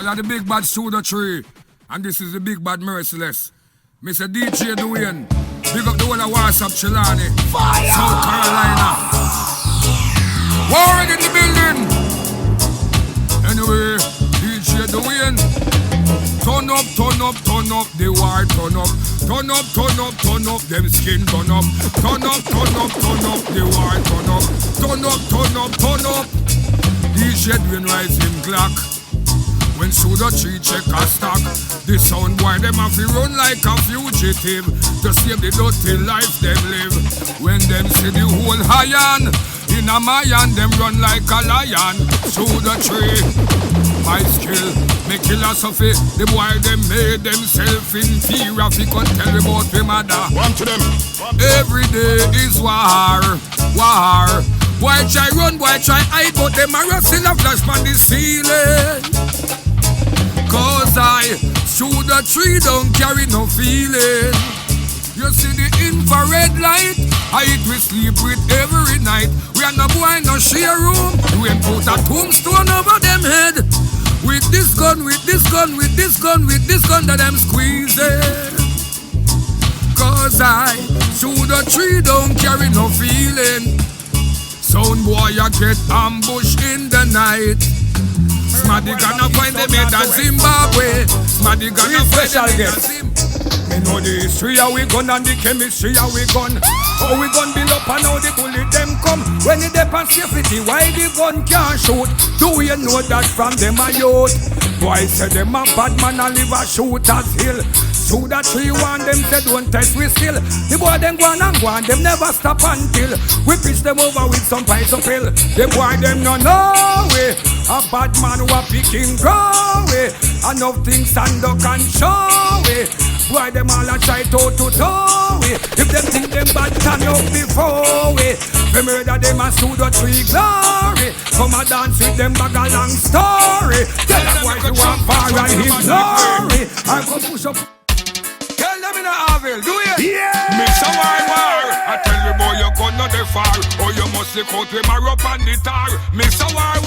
Well, I'm the big bad Soda Tree, and this is the big bad Merciless. Mr. DJ Dwayne, big up the whole of WhatsApp Chilani, South Carolina. War in the building. Anyway, DJ Dwayne, turn up, the war, turn up, them skin turn up, the war, turn up, DJ Dwayne rise him Glock. When Soda Tree check a stock, the sound boy them have to run like a fugitive to save the dirty life them live. When them see the whole iron in a mayan, them run like a lion. Soda Tree, my skill, me philosophy. The boy them made themselves inferior. Fi can tell about the mother. One to them. Every day is war. Boy try run, boy try hide, but them a still a flash on the ceiling. Cause I Soda Tree don't carry no feeling. You see the infrared light, I it we sleep with every night. We are no boy no share room. We ain't put a tombstone over them head. With this gun that I'm squeezing. Cause I Soda Tree don't carry no feeling. Sound boy I get ambushed in the night. Smaddy gonna find them in the Zimbabwe. Smaddy gonna find them in the Zimbabwe. Me know the history how we gun and the chemistry how we gun. How we gun build up and how the bullet them come. When it depend safety, why the gun can't shoot? Do you know that from them a youth? Boy say them a bad man and live a shooter's hill. Soda Tree want them say don't test we still. The boy them go and them never stop until we pitch them over with some pies of pill. The boy them no know way. A bad man who a picking grow way. Enough things stand up and show way. Boy them all a try to way. If them think them bad turn up before way. We murder them a Soda Tree glory. Come a dance with them bag a long story. Tell them why you want far and him glory. I go push up. Tell them in a Avil, do you? Yeah! Mix a war. I tell you boy you gonna the far. Or you must look out with my rope and the tar. Mix a war.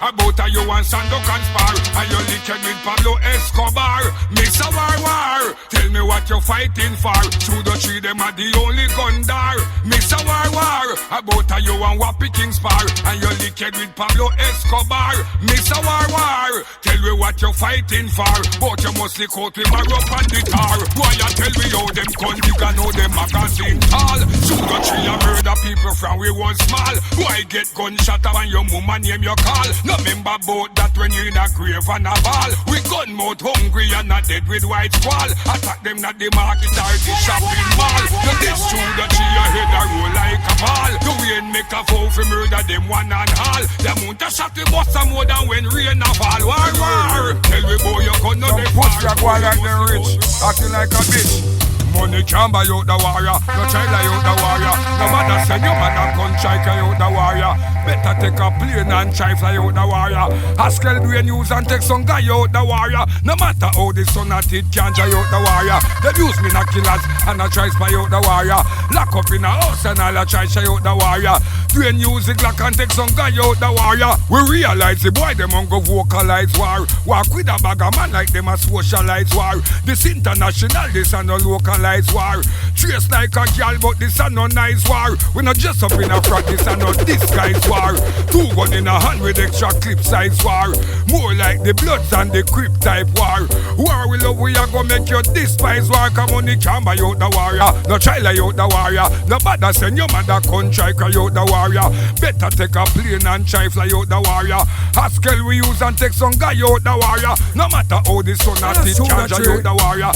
About a you and Sando can spar. And you licked with Pablo Escobar. Mix a war. Tell me what you're fighting for. Soda Tree them are the only gun there. Mix a war. About a you and Wappy King spar. And you licked with Pablo Escobar. Mix a war. Tell me what you're fighting for. But you must look out with my rope and the tar. Boy, you tell me how them gun big and how them magazine tall. Soda Tree a murder people from we was small. Boy, get gunshot and your mama name your call. No remember about that when you in a grave and a ball. We gun mouth hungry and not dead with white squall. Attack them not the market or the shopping mall. You this Soda Tree your head a roll like a ball. The rain make a foul for murder them one and all. The amount of shot we bust a more than when rain a fall. War. Tell me boy you gun no the push like one like the rich. Acting like a bitch. Money can't buy out the warrior. No child out the warrior. No matter send your mother gun try out the warrior. Better take a plane and try fly out the warrior. Haskell Dwayne use and take some guy out the warrior. No matter how the sun at it can't try out the warrior. They use me na killers and I try spy out the warrior. Lock up in a house and all I try out the warrior. Dwayne use it like and take some guy out the warrior. We realize the boy them on go vocalize war. Walk with a bag of man like them a socialize war. This international, this and no localize war. Trace like a girl but this and no nice war. We not just up in a frat, this and no disguise war. Two gun in a hand with extra clip size war. More like the Bloods and the Crip type war. War we love we are gonna make you despise war. Come on, you can't buy out the warrior. No child out the warrior. No bother send your mother con try cry out the warrior. Better take a plane and try fly out the warrior. Haskell we use and take some guy out the warrior. No matter how the sun at it can't try out the warrior.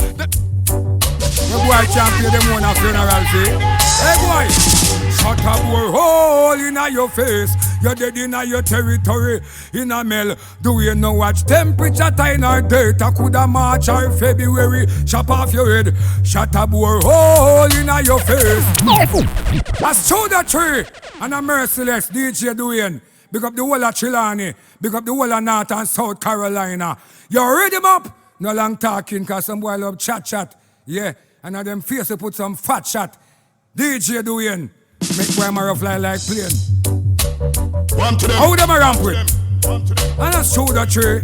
The boy champion them on a funeral see. Hey boy, shut up your hole in your face. You're dead in your territory. In a mail, do you know watch temperature time or data? Coulda March or February. Chop off your head. Shut up your hole in your face. A Soda Tree and a Merciless DJ Dwayne. Big up the whole of Chilani. Big up the whole of North and South Carolina. You ready them up? No long talking cause some boy love chat. Yeah, and at them face to put some fat shot. DJ Dwayne, make boy marrow fly like plane. One to them. How them a ramp with? And a Soda Tree.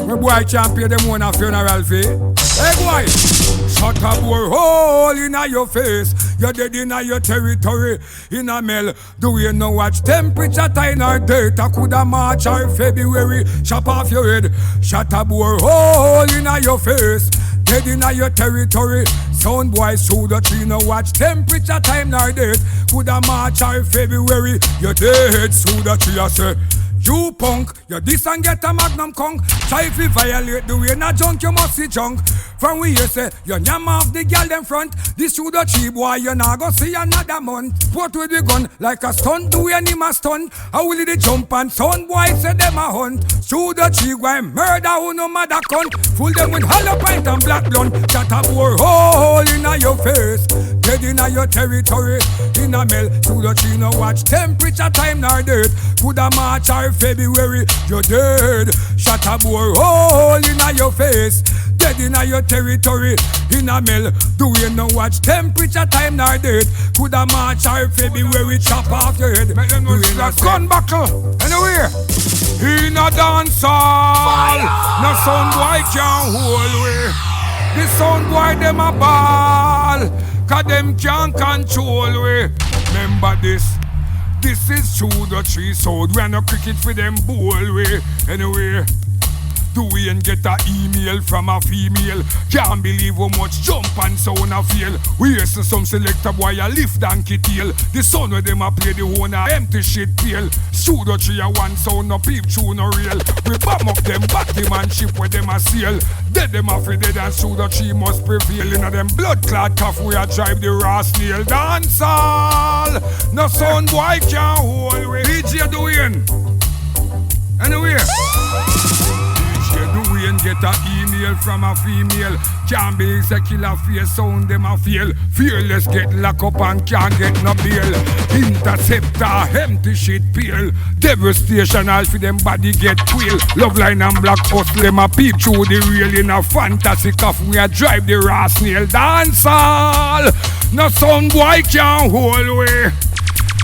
My boy can't pay them one a funeral fee. Hey boy, shut up or hole in your face. You're dead in your territory. In a mail, do you know watch temperature time or date? I coulda March or February. Chop off your head. Shut up or hole in your face. Dead in your territory. Sound boy through the tree. No watch temperature time or date. Coulda March or February. You're dead through the tree. I say. You punk, you this and get a magnum conk. Try if you violate the way na junk, you must see junk. From we you say, you nyam off the girl them front. This should a cheap boy, you not go see another month. Put with the gun, like a stunt, do any ma stunt. How will they jump and sound boy say them a hunt. Should a cheap boy, murder who no mother cunt. Fool them with hollow pint and black blunt. Shut up or hole in your face. Dead in your territory. In a mail, to the tree no watch temperature time nor date. Coulda March or February, you're dead. Shut a bore hole in your face. Dead in your territory. In a mill, do you know watch temperature time nor date? Coulda March or February, chop off your head. Make them know it's a gun buckle. Anyway, in a dance hall, no sound boy can't hold way. The sound boy them a ball, 'cause them can't control way. Remember this. This is through the tree sound. We are no cricket for them bowl way. Anyway, do we and get a email from a female? Can't believe how much jump and sound a feel. We hear some selector boy a lift donkey tail. The sound where them a play the one a empty shit pail. Through the tree a one sound no peep through no real. We bomb up them Batman ship where them a sail. Dead them a free dead and through the tree must prevail. In a them blood clot cough we a drive the raw snail. Dance all, no sound boy can't hold way. DJ doing anyway. Do we and get an email from a female? Can't be a killer face sound them a feel. Fearless get locked up and can't get no bail. Interceptor empty shit peel. Devastation all for them body get quail. Love line and black hustle them a peep through the rail. In a fantasy cuff we a drive the raw snail. Dance all, no sound boy can't hold way.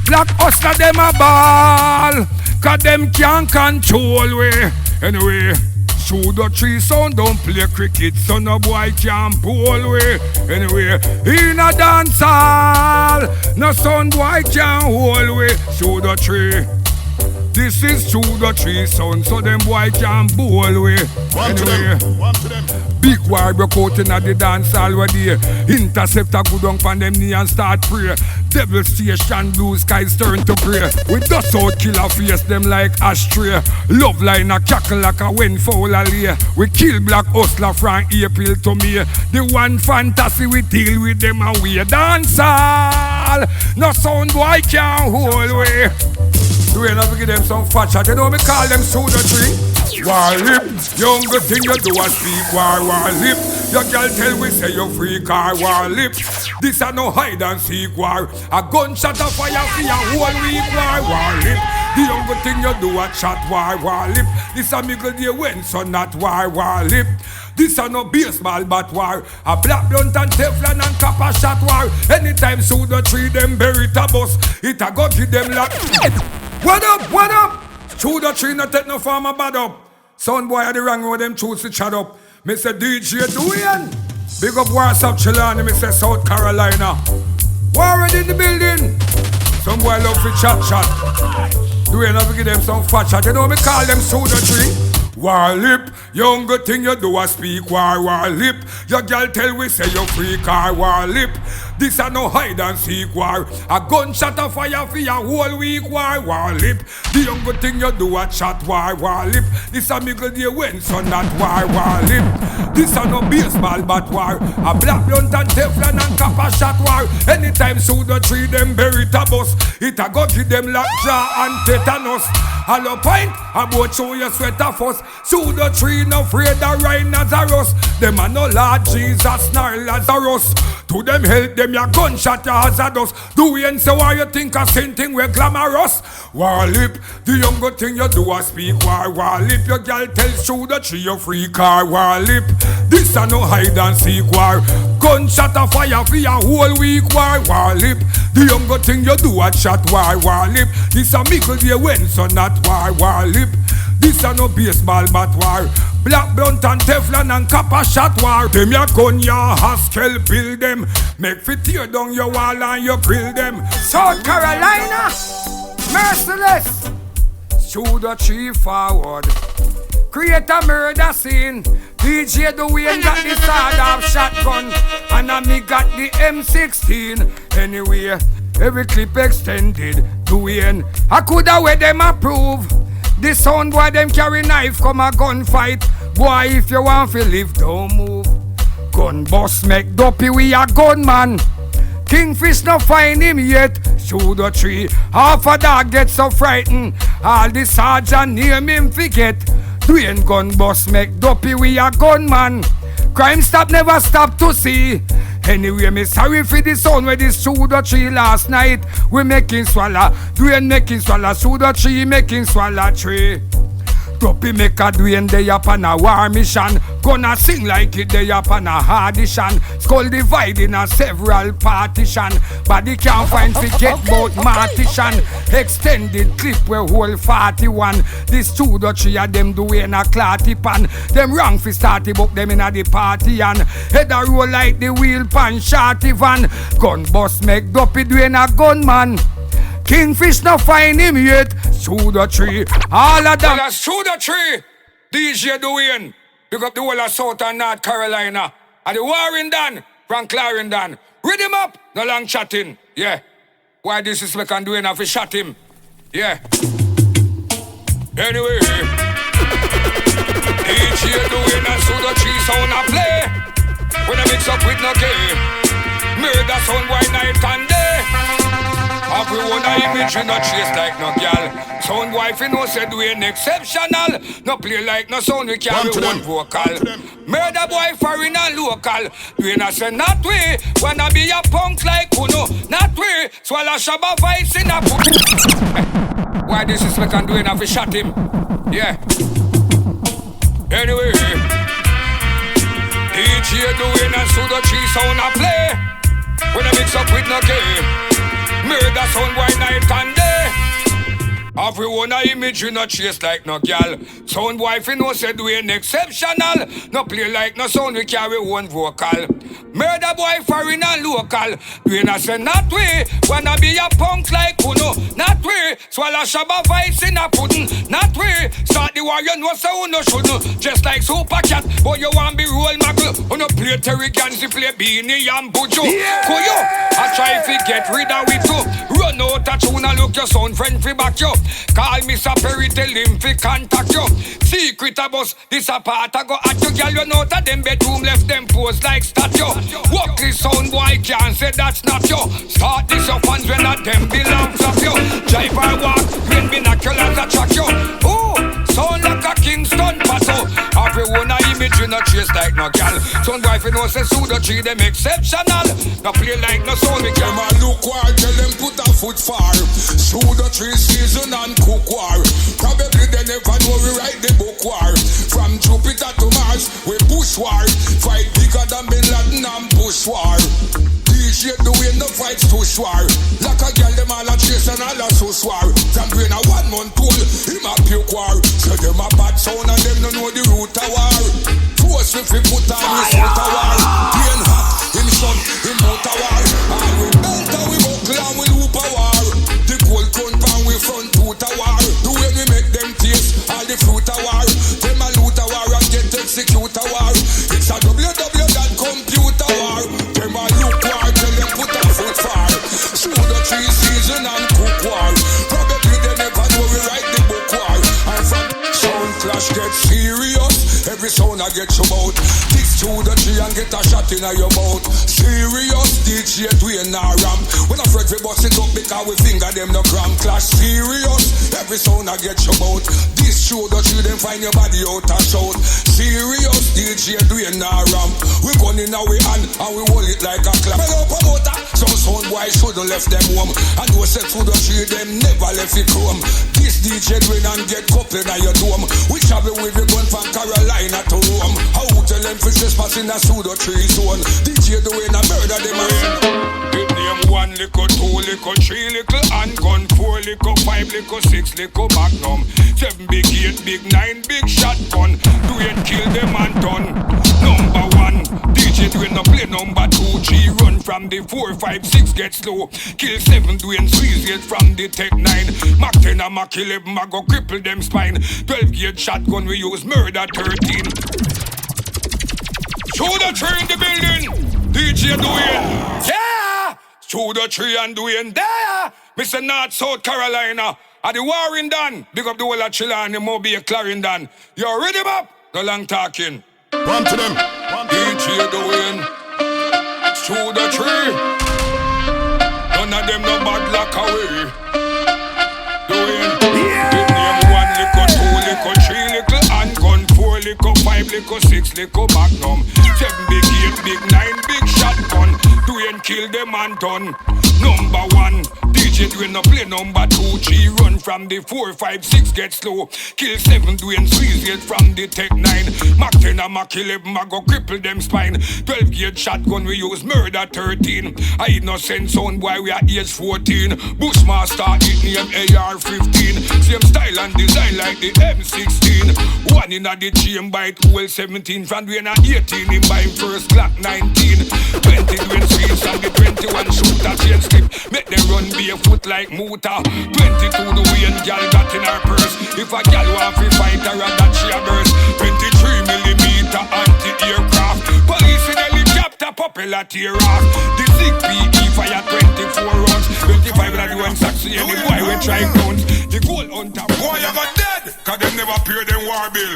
Black hustler them a ball, 'cause them can't control way. Anyway, through the tree sound don't play cricket, so no boy can bowl way. Anyway, in a dance hall, no sound boy can hold way. Through the tree, this is through the tree sound, so them boy can bowl way. Anyway, big war broke out in the dance hall where they intercept a good on from them knee and start pray. Devil station, blue skies turn to grey. We dust out killer face them like ashtray. Love line a cackle like a wind foul a lay. We kill black hustler from April to May. The one fantasy we deal with them and we dance all. No sound boy can't hold way. Do we not give them some fat shot? You know me call them through the tree. War lip, younger thing you do a speak war lip. Your girl tell we say you free car war lip. This a no hide and seek war. A gunshot of fire for your whole week war lip. The younger thing you do a chat war lip. This a middle day when so not war lip. This a no baseball bat war. A black blunt and Teflon and copper shot war. Anytime through the tree them bury it a bus. It a go give them like. What up, what up? Through the tree not take no farmer bad up. Son boy at the wrong with them choose to chat up. Me say DJ doing. Big up WhatsApp Chilani, me say South Carolina. Warren in the building. Some boy love to chat. Do you not give them some fat chat? You know me call them through the tree. War lip, younger thing you do a speak war lip. Your girl tell we say you free car war lip. This a no hide and seek war. A gunshot of fire for your whole week war lip. The younger thing you do a chat war lip. This a middle day when so not war lip. This a no baseball bat war. A black blunt and Teflon and copper shot war. Anytime through the tree them bury it a bus. It a go give them lockjaw and tetanus. Hello pint, about show your sweater fuss. Through the tree no afraid of ride Nazarus. Them a no Lord Jesus nor Lazarus. To them help them your gunshot your hazardous. Do we and say why you think a same thing we glamorous? War lip, the younger thing you do a speak war lip. Your girl tells through the tree you free car war lip. This a no hide and seek war. Gunshot a fire for your whole week war lip. The younger thing you do a chat war lip. This a mickle day when so not war lip. This a no baseball bat war. Black blunt and Teflon and copper shot war. Them ya gun ya Haskell build them. Make fi tear down your wall and you grill them. South Carolina, merciless. Shoot the tree forward. Create a murder scene. DJ Dwayne got the sawed-off shotgun, and I me got the M16. Anyway, every clip extended. Dwayne, I coulda where them approve. The sound boy them carry knife come a gunfight. Boy, if you want to live, don't move. Gun boss make dopey we a gunman. Kingfish no find him yet. Shoot the tree. Half a dog get so frightened. All the sergeant name him forget. Dwayne gun boss make dopey we a gunman. Crime stop never stop to see. Anyway, me sorry for the sound where this shoot the tree last night. We making swallow. Dwayne making swallow. Shoot the tree making swallow tree. Dopey make a Dwayne day up on a war mission. Gonna sing like it day up on a audition. Skull divided in a several partition. Body can't find fi get bout Martian. Extended clip where whole 41. This two the three of them doing a clatty pan. Them wrong fi start book them in a the party and head a roll like the wheel pan shorty van. Gun bust make Dopey Dwayne a gunman. Kingfish no find him yet. Shoot the tree. All of them. Shoot the tree. DJ Dwayne. Pick up the whole of South and North Carolina. And the warring done from Clarendon. Read him up. No long chatting. Yeah. Why this is we can do enough to shot him. Yeah. Anyway. DJ Dwayne and Shoot the tree sound a play. When I mix up with no game. Murder sound boy night and day. Everyone a image in no chase like no girl. Sound wife you know say Dwayne exceptional. No play like no sound we carry one vocal. Murder boy foreign and local. Dwayne a say not we. Wanna be a punk like Kuno. Not we. Swallow Shabba voice in a put. Why this is we can do enough to shot him. Yeah. Anyway. DJ Dwayne and Shoot the tree sound a play. When I mix up with no game. Murder sound boy night and day. Everyone a image in no chase like no girl. Sound boy fi know say Dwayne exceptional. No play like no sound we carry one vocal. Murder boy foreign and local. Dwayne a say not we. Wanna be a punk like Kuno. Not we. Swallow Shabba voice in a pudding. Not we. Start the war you know say uno shouldn't. Just like Super Cat. But you want be roll muggle. Uno play Terry Gansi play Beanie and Bujo. Yeah. Kuyo. I try fi get rid of it too. Run out a tune and look your sound friend fi back you. Call Mr. Perry, tell him fi contact you. Secret a bus, this a part I go at you. Girl, you know that them bedroom left them pose like statue. Walk this sound boy can't say that's not you. Start this your fans when not them belongs of you. Drive or walk, when binoculars attract you. Ooh, sound like a Kingston passo. Everyone a image in a chase like no gal. Sound boy fi know say Shoot the tree them exceptional. No play like no sound we can. Them a look war, tell them put a foot far. Shoot the tree season and cook war. Probably they never know we write the book war. From Jupiter to Mars, we push war. Fight bigger than Bin Laden and push war. DJ Dwayne the fights too war. Like a girl them all a chase and all a so war. From brain a 1 month old, him a puke war. So them a bad sound and them no know the root of war. Force if we put on we suit a war. Plain hot, him son, him put a war. And we belt and we buckle and we loop a war. The gold crown pan we front toot a war. The way we make them taste all the fruit a war. Them a loot a war and get execute a war. It's a www.computer war. Them a look war, tell them put a foot far. Shoot the tree season and cook war. Probably they never know we write the book war. And from sound clash get serious. Every sound I get you out. This to the tree and get a shot in your mouth. Serious DJ Dwayne nah ram. When I fret we bust it up because we finger them no gram. Clash serious. Every sound I get you out. This show the tree them find your body out and shout. Serious DJ Dwayne nah ram. We gun in our hand and we hold it like a clap. Hello promoter. Some sound boy shouldn't left them home. And no set to the tree them never left it home. This DJ Dwayne and get coupled at your dome. We travel with the gun from Carolina to Rome. How tell them for trespass in a pseudo tree zone. DJ Dwayne a murder them a It near name 1 liquor, 2 liquor, 3 liquor, handgun, 4 liquor, 5 liquor, 6 liquor, magnum, 7 big 8 big 9 big shotgun. Do it kill them and done. Number 1, DJ Dwayne no play. Number 2, G run from the 4, 5, 6 get slow. Kill 7 Dwayne squeeze it from the Tech 9. Mac 10 and Mac 11 I go cripple them spine. 12 gauge shotgun we use murder 13. Shoot the tree in the building. DJ Dwayne, yeah! Shoot the tree and Dwayne, there! Mr. North South Carolina. At the warring done. Big up the whole of Chilani, Moby, Clarendon. You ready, Bob? No long talking. Run to them. DJ Dwayne. Shoot the tree. None of them no bad luck away. Dwayne. Big name 1 liquor, 2 liquor, 3 liquor, handgun, 4 liquor, 5 liquor, 6 liquor, magnum, 7 big 8 big 9 big shotgun. Dwayne kill them and done. Number 1, DJ Dwayne no play. Number 2, G run from the 4, 5, 6 get slow. Kill 7 Dwayne squeeze it from the Tech 9. Mac 10 and Mac 11 I go cripple them spine. 12 gauge shotgun we use murder 13. I innocent sound boy we are age 14. Bushmaster it name AR-15. Same style and design like the M16. One in the chamber it hold 17. From Dwayne at 18 him by first clock 19. 20 Dwayne squeeze and the 21 shooter chain slip. Make them run barefoot like Muta. 22 the Wayne gal got in her purse. If a gal want to fight her that she a burst. 23mm anti-aircraft. Police in helicopter popular tear off. The sick PE fire 24 rounds. 25 and the one saxy any boy we try counts. The gold hunter boy you got dead. Cause them never pay them war bill.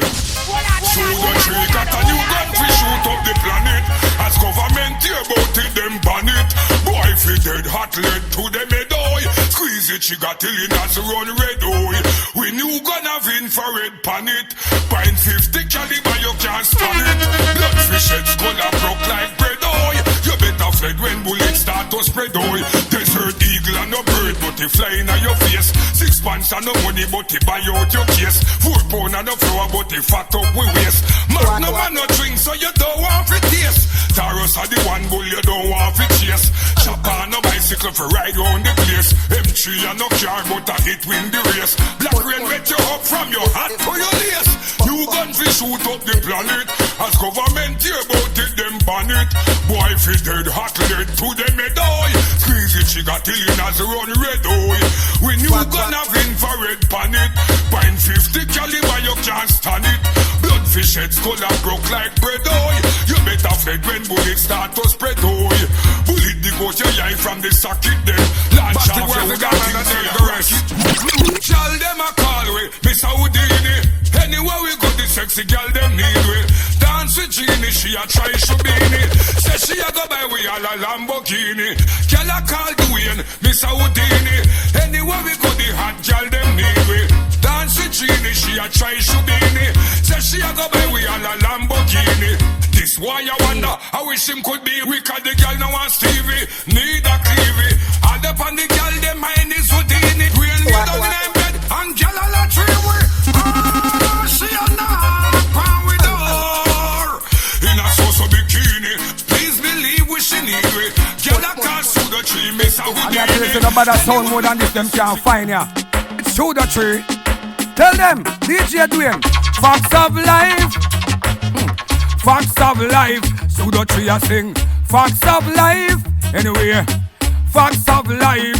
Shoot the tree got a new gun to shoot up the planet. As government hear about it them ban it. Boy fi dead hot lead to them head eye. Squeeze it she got till it has run red eye. We new gun have infrared pan it. Pine 50 caliber you can't stand it. Bloodfish head skull a broke like bread eye. You better fled when bullets start to spread eye. Desert eagle and no bird but they fly in your face. 6 pants and no money but they buy out your case. 4 pound and no flour but they fat up we waste. Magnum and no drink so you don't want to taste. Taros are the one bull you don't want to chase. Chop on a bicycle for ride round the place. M3 and no car but a hit win the race. Black rain wet you up from your hat to your lace. You gun fi shoot up the planet. As government hear about it them ban it. Boy fi dead hot lead to them head eye. Squeeze it she got till in as run red eye. We new gun have infrared pan it. Pine 50 caliber you can't stand it. Bloodfish head skull a broke like bread eye. You better fled when bullets start to spread eye. Bullet the ghost your eye from the socket them. Launch off your gun and take the rest. Shall them a call we Miss Houdini. Anywhere we go the sexy girl them need we. Dance with Genie she a try Shubini. Say she a go buy we all a Lamborghini. Girl a call Dwayne Miss Houdini. Anywhere we go the hot girl them need we. Dance with Genie she a try Shubini. Say she a go buy we all a Lamborghini. This why I wonder, I wish him could be weak. The girl now want Stevie, need a Cleavy. All up on the girl, them mind is Houdini. When we down in them bed, and girl all a tree way. She a knock on with door. In a so bikini, please believe we she need we. Girl a can't sue the tree, miss a Houdini. I got to listen about that sound more than this, them can't find ya. It's sue the tree. Tell them, DJ Dwayne, facts of life. Facts of life, Pseudo Tree a sing. Facts of life, anyway. Facts of life.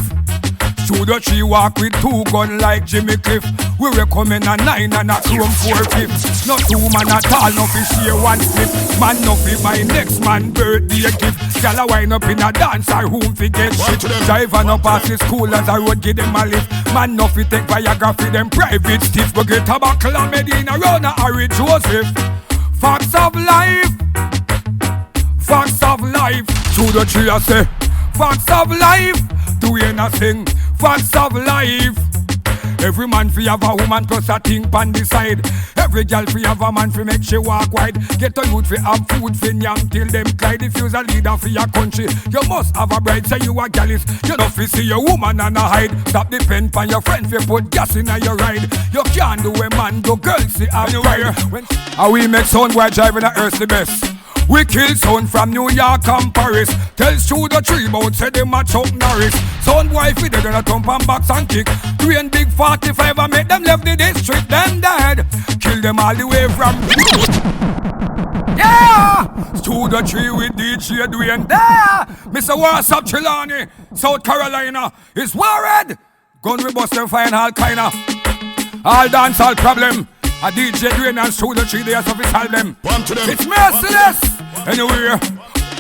Pseudo Tree walk with 2 guns like Jimmy Cliff. We recommend a 9 and a chrome 4/5. Not 2 man at all, no fi share 1 slip. Man no fi buy next man birthday gift. Gyal a wind up in a dance or room fi get shit. Drive and up past the school as a road give them a lift. Man no fi take Viagra fi them private stiff. Go get tobacco and Medina round a Harry Joseph. Facts of life. Facts of life. Through the tree I say. Facts of life. Doing a sing. Facts of life. Every man fi have a woman plus a thing pan the side. Every girl fi have a man fi make she walk wide. Get a youth fi have food fi nyam till them glide. If you's a leader fi your country, you must have a bride. Say you a gallus, you know fi see your woman and a hide. Stop the pen pan your friend fi put gas in your ride. You can't do a man do girl see have pride. How we make sound boy driving a earth the best. We kill sound from New York and Paris. Tell Studio 3 about say them a Chuck Norris. Sound boy fi dead gonna thump and box and kick. Dwayne Big 45 and make them left the district. Them dead. Kill them all the way from. Yeah! Studio 3 with DJ Dwayne. There! Mr. Warsap Trelawney, South Carolina is worried. Gun we bust them fine all kinda. All dance all problem. A DJ Dwayne and Studio 3 they have to solve them. It's merciless. Anyway,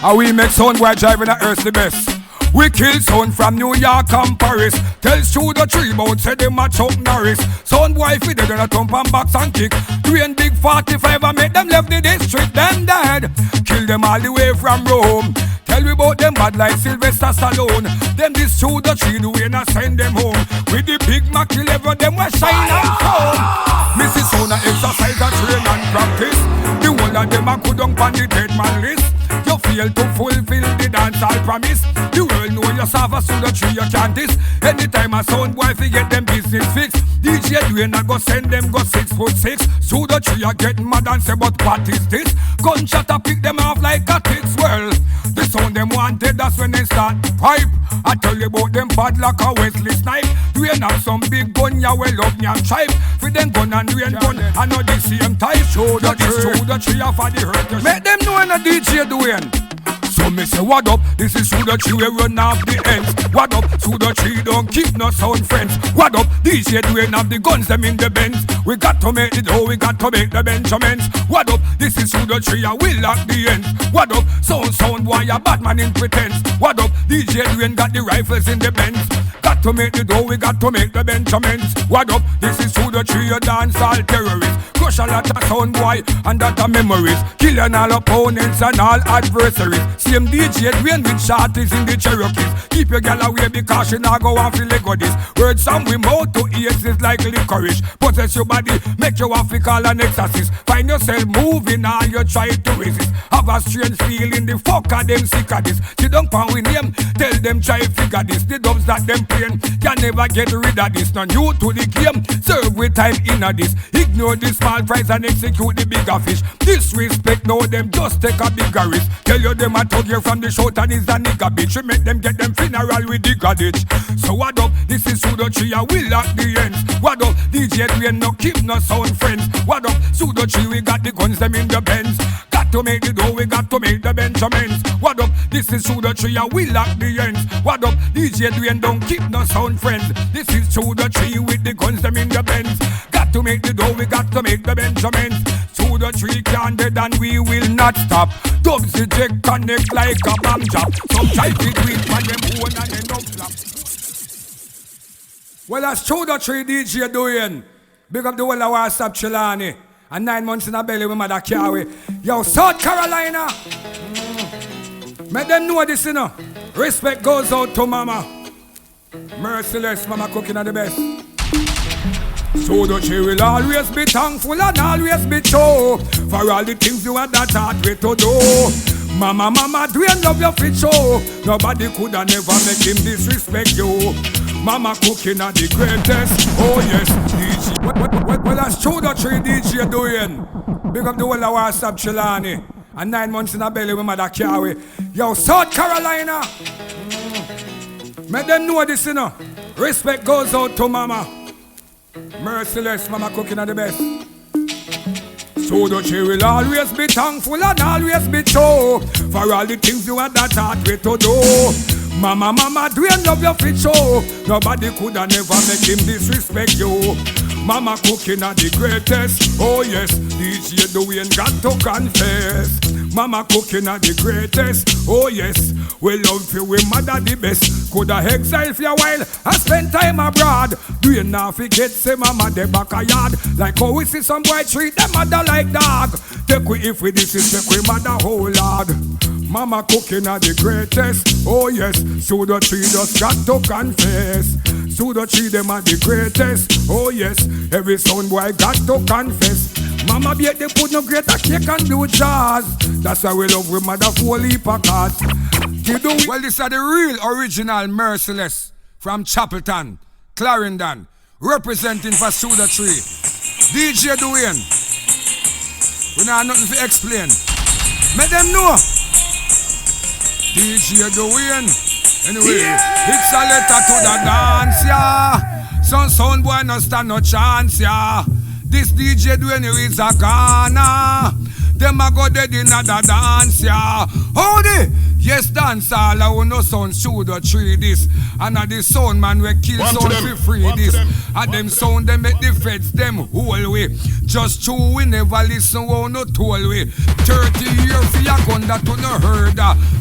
how we make sound while driving the earth the best. We kill sound from New York and Paris. Tell Studio 3 about say them a Chuck Norris. Sound boy fi they gonna thump and box and kick. Dwayne Big 45 and make them left the district. Them dead. Kill them all the way from Rome. Tell me about them bad like Sylvester Stallone. Them this Studio 3 the way not send them home. With the Big Mac 11 them we shine and chrome. Mrs. Sona exercise and train and practice. The whole of them a go down on the dead man list. You fail to fulfill the dancehall promise. The world know yourself a Studio 3 you can't diss. Anytime a sound boy fi get them business fixed. DJ Dwayne a go send them go 6'6". Studio 3 a get mad and say but what is this? Gunshot a pick them off like a tick's well. The sound them wanted that's when they start pipe. I tell you about them bad like a Wesley Snipe. Dwayne have some big gun ya well up nyan tribe. For them gun and Dwayne gun I know the same type. Studio 3 a for the hurt. Make them know when a DJ Dwayne. So me say what up, this is Studio 3 we run off the ends. What up, Studio 3 don't keep no sound friends. What up, DJ Dwayne have the guns them in the Benz. We got to make the dough, we got to make the Benjamins. What up, this is Studio 3 and we lock the ends. What up, sound boy a bad man in pretense. What up, DJ Dwayne got the rifles in the Benz. Got to make the dough, we got to make the Benjamins. What up, this is Studio 3 a dance all terrorists. Crush a lot of sound boy and that are memories. Killing all opponents and all adversaries. Same DJ Dwayne with shorties in the Cherokees. Keep your gal away because she not go off the Lego this. Words some we mouth to ears is like licorice. Possess your body, make you have to call an exorcist. Find yourself moving all you try to resist. Have a strange feeling the fuck of them sick of this. Sit down pan with them, tell them try figure this. The dubs that them playing can never get rid of this. Not new to the game, serve with time in a this. Ignore the small price and execute the bigger fish. Disrespect now them just take a bigger risk. Tell you them a talk here from the shout and is a nigga bitch. We make them get them funeral with the garbage. So what up, this is Studio 3 and we lock the ends. What up, DJ Dwayne no keep no sound friends. What up, Studio 3 we got the guns them in the Benz. Got to make the dough, we got to make the Benjamins. What up, this is Studio 3 and we lock the ends. What up, DJ Dwayne don't keep no sound friends. This is Studio 3 with the guns them in the Benz. Got to make the dough, we got to make the Benjamins. Studio 3 can't dead and we will not stop. Dubs the jet connect like a bomb job. Some try to do it for them own and end up flop. Well, that's Studio 3 DJ Dwayne. Big up the whole of Warsap Trelawney. And 9 months in a belly with mother carry. Yo, South Carolina. Make them know this, you know. Respect goes out to mama. Merciless, mama cooking at the best. Studio 3 will always be thankful and always be true for all the things you had that hard way to do. Mama, Dwayne love your fit show. Nobody could have never make him disrespect you. Mama cooking at the greatest. Oh yes, DJ. Well, that's Studio 3 DJ Dwayne. Big up the whole of Warsap Trelawney. And 9 months in a belly with mother carry. Yo, South Carolina. Make them know this, you know. Respect goes out to mama. Merciless, mama cooking at the best. Studio 3 will always be thankful and always be true for all the things you had that hard way to do. Mama, Dwayne love your fit show. Nobody could have never make him disrespect you. Mama cooking at the greatest. Oh yes, DJ Dwayne got to confess. Mama cooking at the greatest. Oh yes, we love you, we mother the best. Coulda exile for a while and spend time abroad. Dwayne now forget say mama de back a yard. Like how we see some boy treat them mother like dog. Take we if we disrespect we mother whole lord. Mama cooking at the greatest. Oh yes, Studio 3 just got to confess. Studio 3 them are the greatest. Oh yes, every sound boy got to confess. Mama bake them put no greater cake and do jazz. That's why we love we mother full heap of cards. Well, this are the real original Merciless from Chapelton, Clarendon, representing for Studio 3. DJ Dwayne. We don't have nothing to explain. Make them know. DJ Dwayne. Anyway, it's a letter to the dance, yeah. Some sound boy no stand no chance, yeah. This DJ Dwayne is a Ghana. Them a go dead in a dance, yeah. Howdy? Yes, dance all I no sound shoot or tree this. And a the sound man we kill sound for free this. And them sound them make the feds them whole way. Just true we never listen we no toll way. 30 years for your gun that you no heard.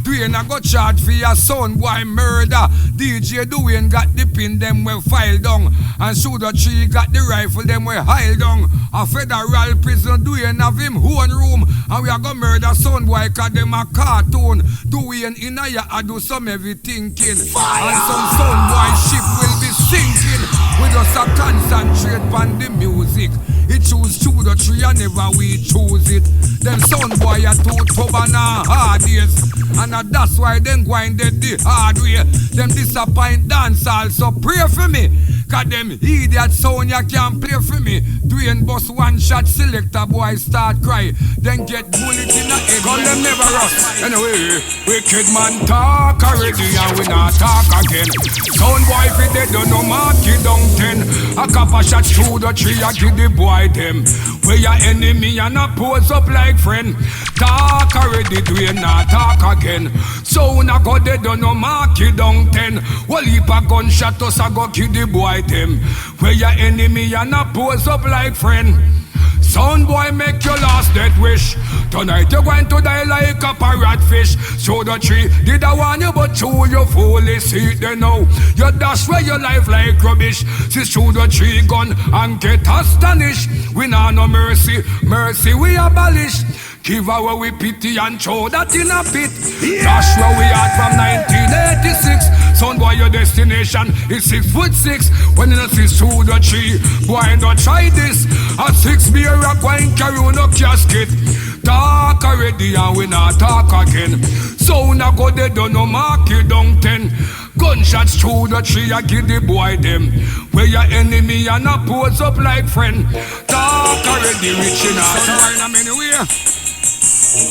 Dwayne a go charge for your sound boy murder. DJ Dwayne got the pin them we file down. And shoot or tree got the rifle them we hile down. A federal prison Dwayne have him own room. And we a go murder sound boy cause them a cartoon. Dwayne in a ya I do some heavy thinking. Fire! And some sound boy ship will be sinking. We just a concentrate on the music. It choose the tree and never we choose it. Them sound boy a too stubborn and hard days. And that's why them grinded the hard way. Them disappoint dance also pray for me. Cause them idiot sound ya can't play for me. Dwayne bust one shot selector boy start cry. Then get bullet in the head. Cause them never rust. Anyway, wicked man talk already and we not talk again. Sound boy if they don't know mark it down 10. A couple shots through the tree I give the boy them. Where your enemy and a pose up like friend. Talk already Dwayne not talk again. Sound a go they don't know mark it down 10. Well heap a gunshot us a go kill the boy them. Where your enemy and a pose up like friend. Sound boy make your last death wish. Tonight you're going to die like a parrot fish. So the tree did I want you but chew you fully see it they know. You dash where your life like rubbish. See through the tree gun and get astonished. We nah no mercy, mercy we abolish. Give away we pity and throw that in a pit. Dash where we are from 1986. Sound boy your destination is 6'6". When you see through the tree, boy don't try this. A 6 beer a going carry no casket. Talk already and we not talk again. Sound a go they don't know mark it down 10. Gunshots through the tree I give the boy them. Where your enemy and a pose up like friend. Talk already reaching out. I'm anywhere.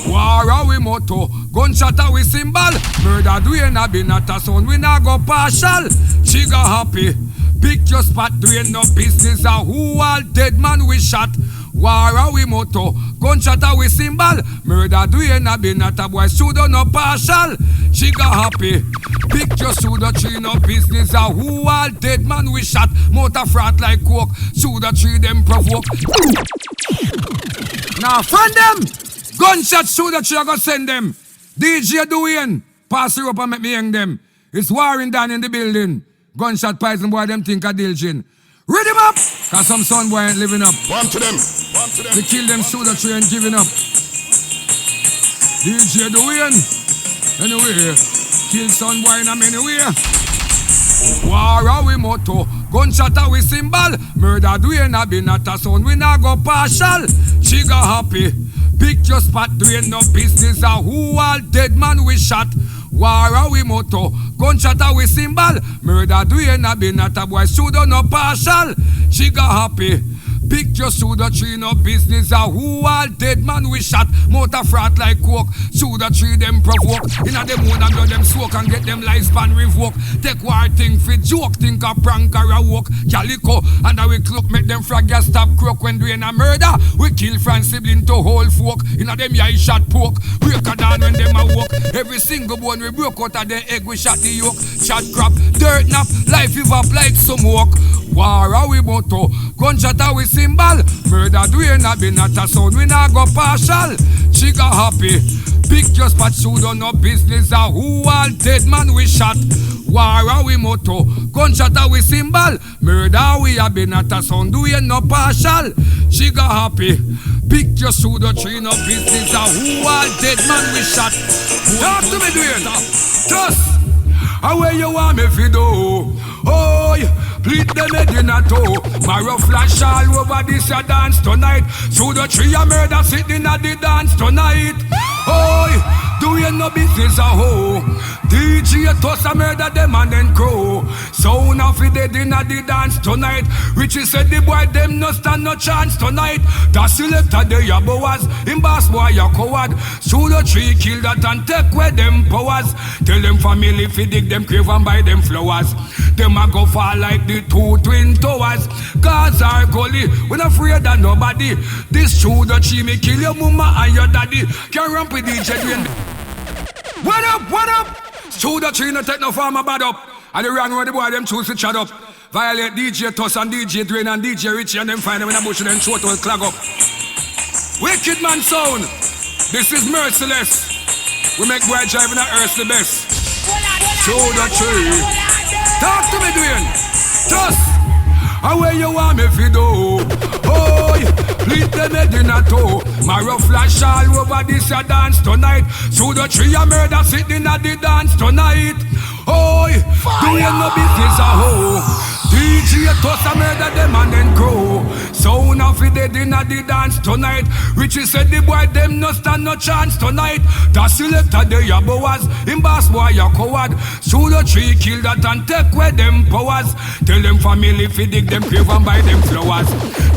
War are we motto, gunshot are we symbol. Murder Dwayne a been at a sound, we not go partial. Trigger happy, pick your spot. Dwayne no business a who all dead man we shot. War are we motto, gunshot are we symbol. Murder Dwayne a been at a boy pseudo no partial. Trigger happy, pick your pseudo tree no business a who all dead man we shot. Motor frat like coke, pseudo tree them provoke. Now friend them. Gunshots through the tree, I go send them. DJ Dwayne, pass it up and make me hang them. It's warring down in the building. Gunshot poison boy, them think a dilgin. Read him up, cause some son boy ain't living up. One to them. They kill them through the tree and giving up. DJ Dwayne, anyway, kill son boy in a many way. War are we motto, gunshot are we symbol. Murder Dwayne a been at a sound, we not go partial. Trigger happy. Pick your spot, Dwayne no business a who all dead man we shot. War are we motto, gunshot are we symbol. Murder Dwayne a been at a boy pseudo no partial. Trigger happy. Pick your pseudo tree no business a who all dead man we shot. Motor frat like coke, pseudo tree them provoke. Inna them moon and blood them smoke and get them lifespan revoke. Take war thing fit joke, think a prank or a walk. Calico and a we cloak make them frag ya stop croak. When doing a murder, we kill friends sibling to whole folk. Inna them eye shot poke, break a down when them a walk. Every single bone we broke out of the egg we shot the yolk. Shot crap, dirt nap, life evap like some walk. War are we motto, gunshot are we symbol. Murder Dwayne a been at a sound, we not go partial. Trigger happy, pick your spot, pseudo no business a who all dead man we shot. War are we motto, gunshot are we symbol. Murder we a been at a sound, Dwayne no partial. Trigger happy, pick your pseudo tree no business a who all dead man we shot. Talk to me Dwayne, just how where you want me fi do? Oh, please them head in a toe. Marrow flash all over this a dance tonight. Through the tree a murder sitting at the dance tonight. Oh, doing no business a hoe. DJ Tossa murder them and then crow. Sound of it dead inna the dance tonight. Richie said the boy them no stand no chance tonight. The selector they ya boas. In bass boy ya coward. Studio 3 kill that and take away them powers. Tell them family if dig them grave and buy them flowers. Them a go fall like the two twin towers. Gods are gully, we not afraid of nobody. This Studio 3 me kill your mama and your daddy. Can't ramp with DJ Dwayne. What up, what up? Studio 3 no take no farmer bad up. And the wrong where the boy them choose to chat up. Violate DJ Toss and DJ Dwayne and DJ Richie and them find them in a bush and then throat will clog up. Wicked man sound. This is merciless. We make boy driving the earth the best. Studio 3. Talk to me Dwayne. Toss. And where you want me fi do? Oh, please them head in a toe. My rough flash all over this a dance tonight. Studio 3 a murder sitting at the dance tonight. Oh, doing no business a hoe. DJ Tossa murder them and then crow. Sound of it dead inna the dance tonight. Richie said the boy them no stand no chance tonight. The selector they ya boas. In bass boy ya coward. Studio 3 kill that and take away them powers. Tell them family if dig them grave and buy them flowers.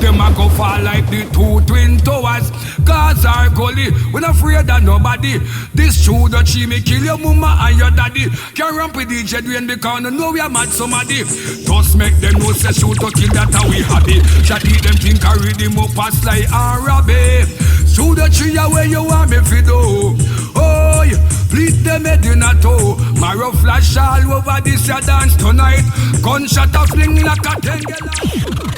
Them a go fall like the two twin towers. Gods are gully, we not afraid of nobody. This Studio 3 me kill your mama and your daddy. Can't ramp with DJ Dwayne because no know we are mad somebody. Just make them know say shoot to kill that how we happy. Shotty them think I read them up as like Arabic. Studio 3 where you want me fi do? Oh, please them head in a toe. My rough flash all over this a dance tonight. Gunshot a fling like a tengela.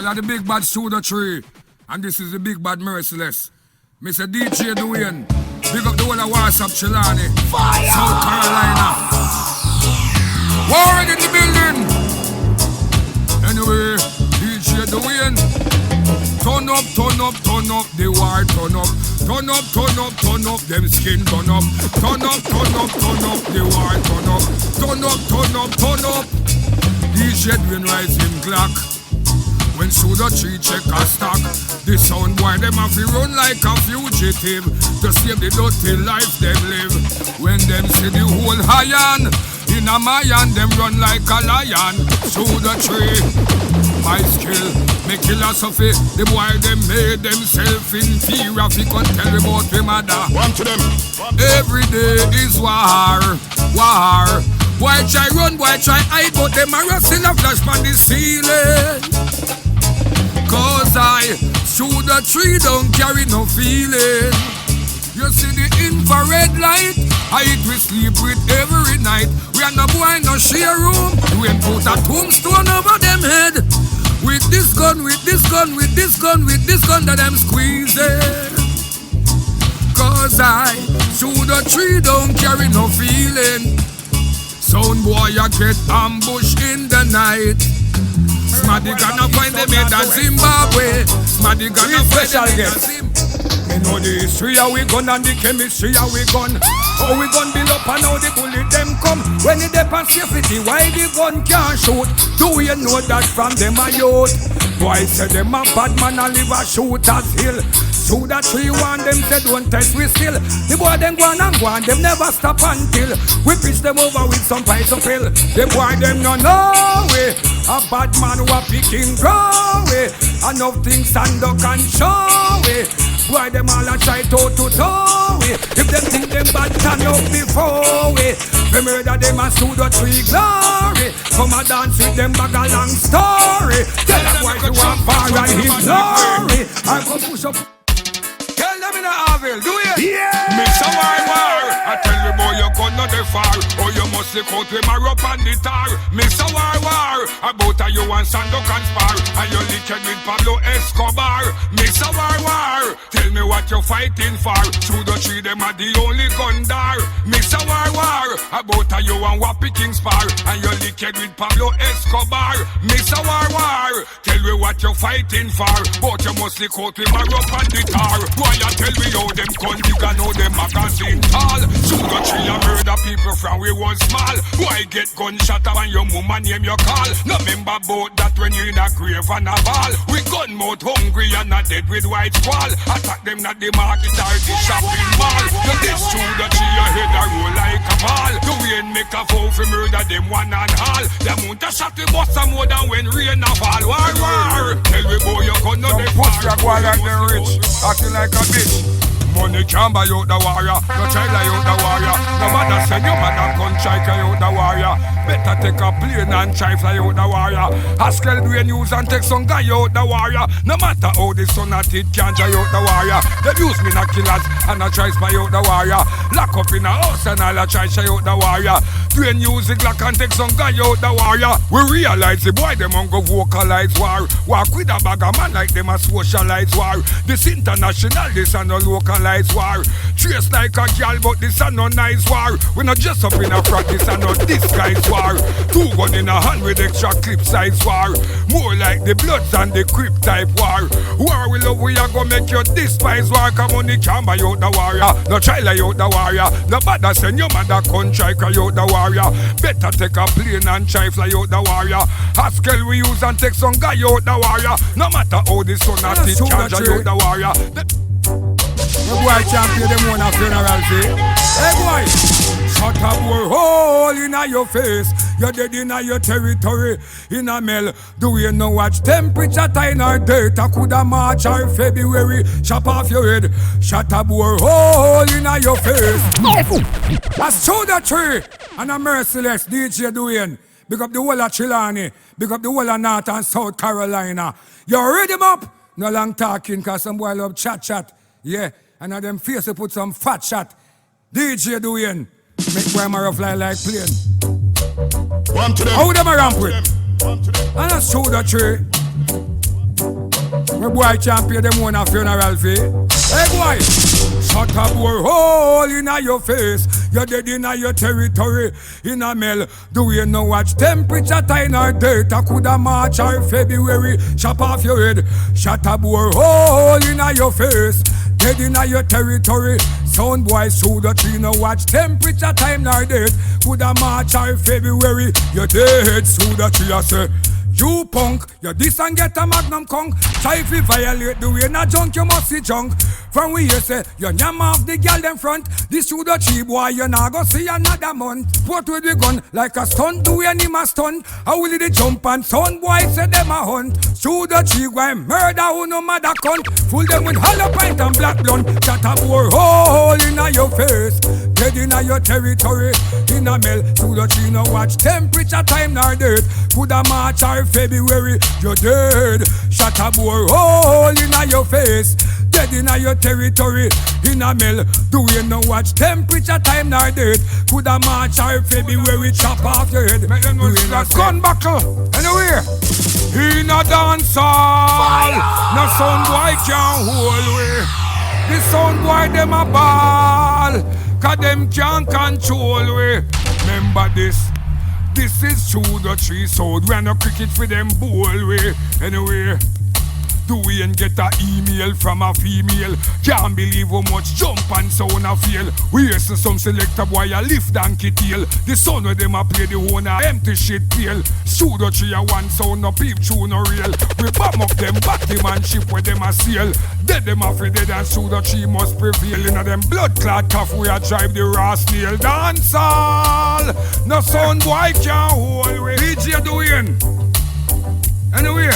Well, I'm the big bad Suda Tree, and this is the big bad Merciless. Mr. DJ Dwayne, big up the whole of WhatsApp Chilani, South Carolina. War in the building. Anyway, DJ Dwayne, turn up the war, turn up, them skin turn up, turn up the war, turn up. DJ Dwayne rise him clock. When Suda Tree check a stock, the sound boy them have to run like a fugitive to save the dirty life them live. When them see the whole iron in a mayan, them run like a lion. Suda Tree, my skill, me philosophy. The boy them made themselves inferior. Fi can tell me about me mother. One to them. Every day is war. Boy try run, boy try hide, but them a rustle a flash from the ceiling. Cause I Suda Tree don't carry no feeling. You see the infrared light, I it we sleep with every night. We are no boy no share room. We ain't put a tombstone over them head. With this gun that I'm squeezing. Cause I Suda Tree don't carry no feeling. Sound boy you get ambushed in the night. Smaddy gonna find them in the Zimbabwe. Smaddy gonna find them in the Zimbabwe. You know the history how we gun and the chemistry how we gun. How we gun build up and how the bullet them come. When it depends safety, why the gun can't shoot? Do you know that from them a youth? Boy say them a bad man and live a shooter's hill. Suda Tree want them say don't test we still. The boy them go and them never stop until we pitch them over with some pies of pill. The boy them no know way. A bad man who a picking grow way. Enough things stand up and show way. Boy them all a try toe to toe way. If them think them bad stand up before way. We murder them a Suda Tree glory. Come a dance with them bag a long story. Tell them why you want far and his glory. I go push up. Tell them in the Avil, do it? Yeah! Mix a war. I tell you boy you gonna the far. Oh you must look out with my rope and the tar. Mix a war. About a you and Sando can spar. And you licked with Pablo Escobar. Mix a war. Tell me what you're fighting for. Suda Tree them are the only gun there. Mix a war. About a you and Wappy King spar. And you licked with Pablo Escobar. Mix a war. Tell me what you're fighting for. But you must look out with my rope and the tar. Why you tell me how them gun big and how them magazine tall? Suda Tree a murder people from we was small. Why get gunshot when your mama name your call? No remember about that when you in a grave and a ball. We gun mouth hungry and not dead with white squall. Attack them at the market or the shopping mall. You this Suda Tree your head a roll like a ball. You ain't make a foul for murder them one and all. The amount of shot we bust a more than when rain a fall. War. Tell me boy you gun no the push like one like the rich. Acting like a bitch. Money can't buy out the warrior. No child out the warrior. No matter send your mother gun try carry out the warrior. Better take a plane and try fly out the warrior. Haskell Dwayne use and take some guy out the warrior. No matter how the son at it can't try out the warrior. They use me na killers and I try spy out the warrior. Lock up in a house and all I try out the warrior. Dwayne use it like and take some guy out the warrior. We realize the boy them on go vocalize war. Walk with a bag of man like them a socialize war. This international, this and no localize war. Trace like a girl but this a no nice war. We not just up in a practice and no disguise war. Two gun in a hand with extra clip size war. More like the Bloods and the Crip type war. War we love we a go make you despise war. Come on the can buy out the warrior. No child out the warrior. No bother send your mother con try cry out the warrior. Better take a plane and try fly out the warrior. Haskell we use and take some guy out the warrior. No matter how the son at it can try out the warrior. The boy can't pay them one a funeral fee. Hey boy, shut up boy, hole in your face. You're dead in your territory. In a mail, do you know watch temperature time or data? Coulda March or February. Chop off your head. Shut up boy, hole in your face. That's Suda Tree and a Merciless DJ Dwayne. Big up the whole of Chilani. Big up the whole of North and South Carolina. You read them up? No long talking cause some boy love chat. Yeah, and at them face to put some fat shot. DJ Dwayne, make boy marrow fly like plane. One to them. How them a ramp with? And a Suda Tree. My boy can't pay them one a funeral fee. Hey boy, shut a bore hole in your face. You're dead in your territory. In a mel, do you know watch temperature time or date? I coulda March or February. Chop off your head. Shut a bore hole in your face. Dead in your territory. Sound boy through the tree. No watch temperature time or date. Coulda March or February. You're dead through the tree. I say. You punk, you this and get a magnum conk. Try if you violate the way na junk, you must see junk. From we here say, you nyam off the girl them front. This should the cheap boy, you nah go see another month. Put with the gun, like a stunt, do any ma stunt. How will they jump and sound boy say them a hunt. Should the cheap boy murder who no mother cunt. Fool them with hollow pint and black blunt. Shut a bore hole in your face. Dead in your territory. In a mel, to the tree no watch temperature time nor date. Coulda March or February, you're dead. Shut a bore hole in your face. Dead in your territory. In a mill, do you know watch temperature time nor date? Coulda March or February, chop off your head. Make them know it's a gun buckle. Anyway, in a dance hall, no sound boy can't hold way. The sound boy them a ball, 'cause them can't control way. Remember this. This is through the tree sound. We are no cricket for them bowl way. Anyway, do we and get a email from a female? Can't believe how much jump and sound a feel. We hear some selector boy a lift donkey tail. The sound where them a play the one a empty shit pail. Through the tree a one sound no peep through no real. We bomb up them Batman ship where them a sail. Dead them a free dead and through the tree must prevail. In a them blood clot cough we a drive the raw snail. Dance all. No sound boy can't hold way. DJ doing. Anyway.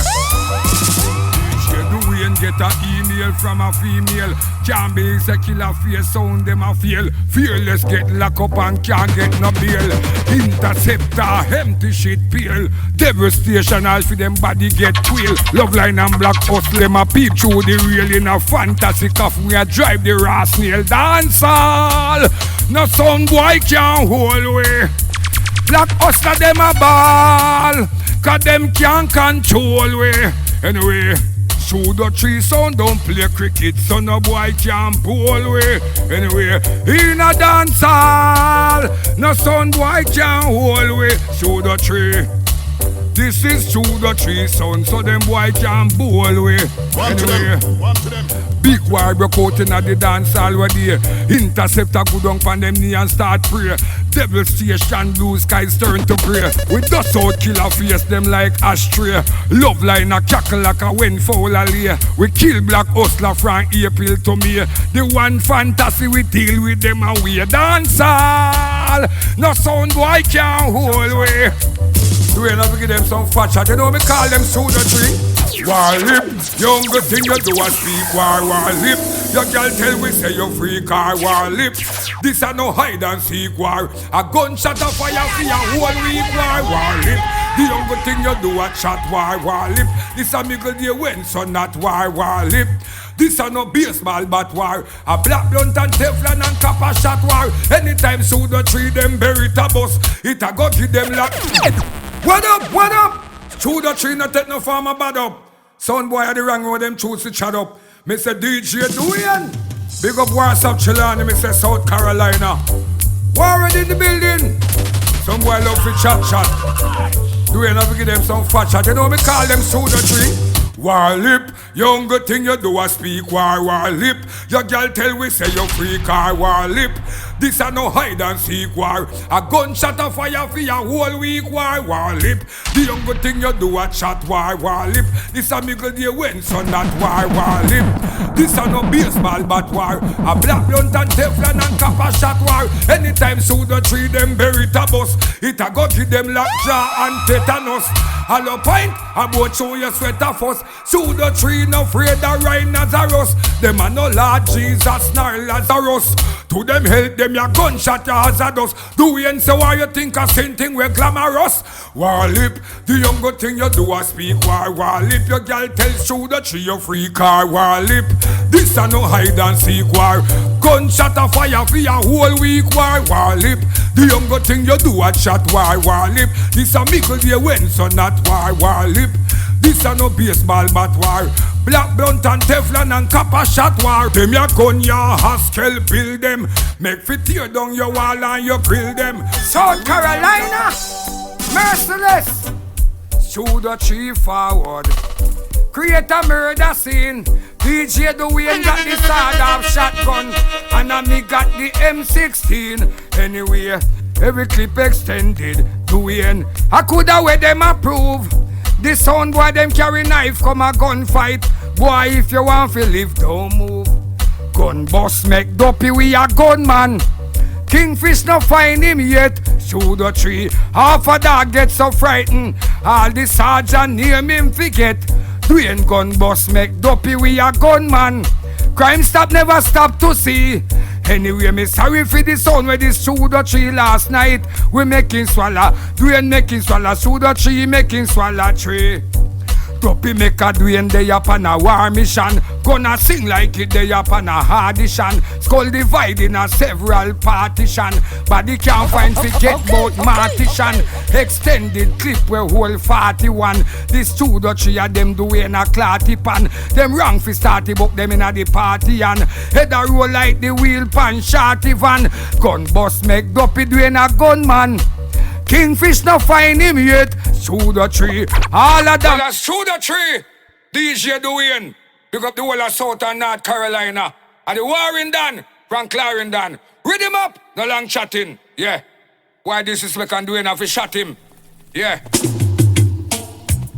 Do we and get an email from a female? Can't be a killer face sound them a feel. Fearless get locked up and can't get no bail. Interceptor empty shit peel. Devastation all for them body get quail. Love line and black hustle them a peep through the rail. In a fantasy cuff we a drive the raw snail. Dance all. No sound boy can't hold way. Black hustler them a ball, 'cause them can't control way. Anyway, through the tree sound don't play cricket, so no boy can bowl way. Anyway, in a dance hall, no sound boy can hold way. Through the tree. This is through the tree sound, so them boy can bowl way. Anyway, One to them. big war broke out in the dance hall where they intercept a good on pan them knee and start pray. Devil station, blue skies turn to grey. We dust out killer face them like ashtray. Love line a cackle like a wind foul a lay. We kill black hustler from April to May. The one fantasy we deal with them away. Dance hall, no sound boy can't hold way. Do you never give them some fat shot? You know me call them through the tree. War lip, younger thing you do a speak war lip. Your girl tell we say you free car war lip. This a no hide and seek war. A gunshot of fire for a whole week war lip. The younger thing you do a chat war lip. This a middle day when so not war lip. This a no baseball bat war. A black blunt and Teflon and copper shot war. Anytime through the tree them bury it a bus. It a go give them lock. What up, what up? Through the tree no take no farmer bad up. Sound boy at the wrong with them choose to chat up. Mr. DJ doing. Big up Warsaw Chilani, Mr. South Carolina. Warren in the building. Some boy love to chat. Do you never give them some fat chat? You know me call them through the tree. War lip, younger thing you do a speak war lip. Your girl tell we say you free car war lip. This a no hide and seek war. A gunshot of fire for your whole week war lip. The younger thing you do a chat war lip. This a middle day when so not war lip. This a no baseball bat war. A black blunt and Teflon and copper shot war. Anytime through the tree them bury it a bus. It a go give them lockjaw and tetanus. Hello pint, about show your sweater fuss. Through the tree no afraid of rhine Nazarus. Them a no Lord Jesus nor Lazarus. To them help them your gunshot your hazardous. Do we and say why you think a same thing we glamorous? War lip, the younger thing you do a speak war lip. Your girl tells through the tree you free car war lip. This a no hide and seek war. Gunshot a fire for your whole week war lip. The younger thing you do a chat war lip. This a mickle day when so not war lip. This a no baseball bat war. Black blunt and Teflon and copper shot war. Them ya gun ya Haskell build them. Make fi tear down your wall and you grill them. South Carolina, merciless. Shoot the tree forward. Create a murder scene. DJ Dwayne got the sawed-off shotgun, and I me got the M16. Anyway, every clip extended. Dwayne, I coulda where them approve. The sound boy them carry knife come a gunfight. Boy, if you want to live, don't move. Gun boss make dopey we a gunman. Kingfish no find him yet. Shoot the tree. Half a dog get so frightened. All the sergeant name him forget. Dwayne gun boss make dopey we a gunman. Crime stop never stop to see. Anyway, me sorry for the sound where this shoot the tree last night. We making swallow. Dwayne making swallow. Shoot the tree making swallow tree. Dopey make a Dwayne day up on a war mission. Gonna sing like it day up on a audition. Skull dividing a several partition. Body can't find fi get bout Martian. Extended clip where whole 41. This two the three of them Dwayne a clatty pan. Them wrong fi start the book them in a the party and head a roll like the wheel pan shorty van. Gun bust make Dopey Dwayne a gunman. Kingfish no find him yet. Shoot the tree. All of them. Shoot the tree. DJ Dwayne. Pick up the whole of South and North Carolina. And the warring done. From Clarendon. Read him up. No long chatting. Yeah. Why this is we can do enough to shot him. Yeah.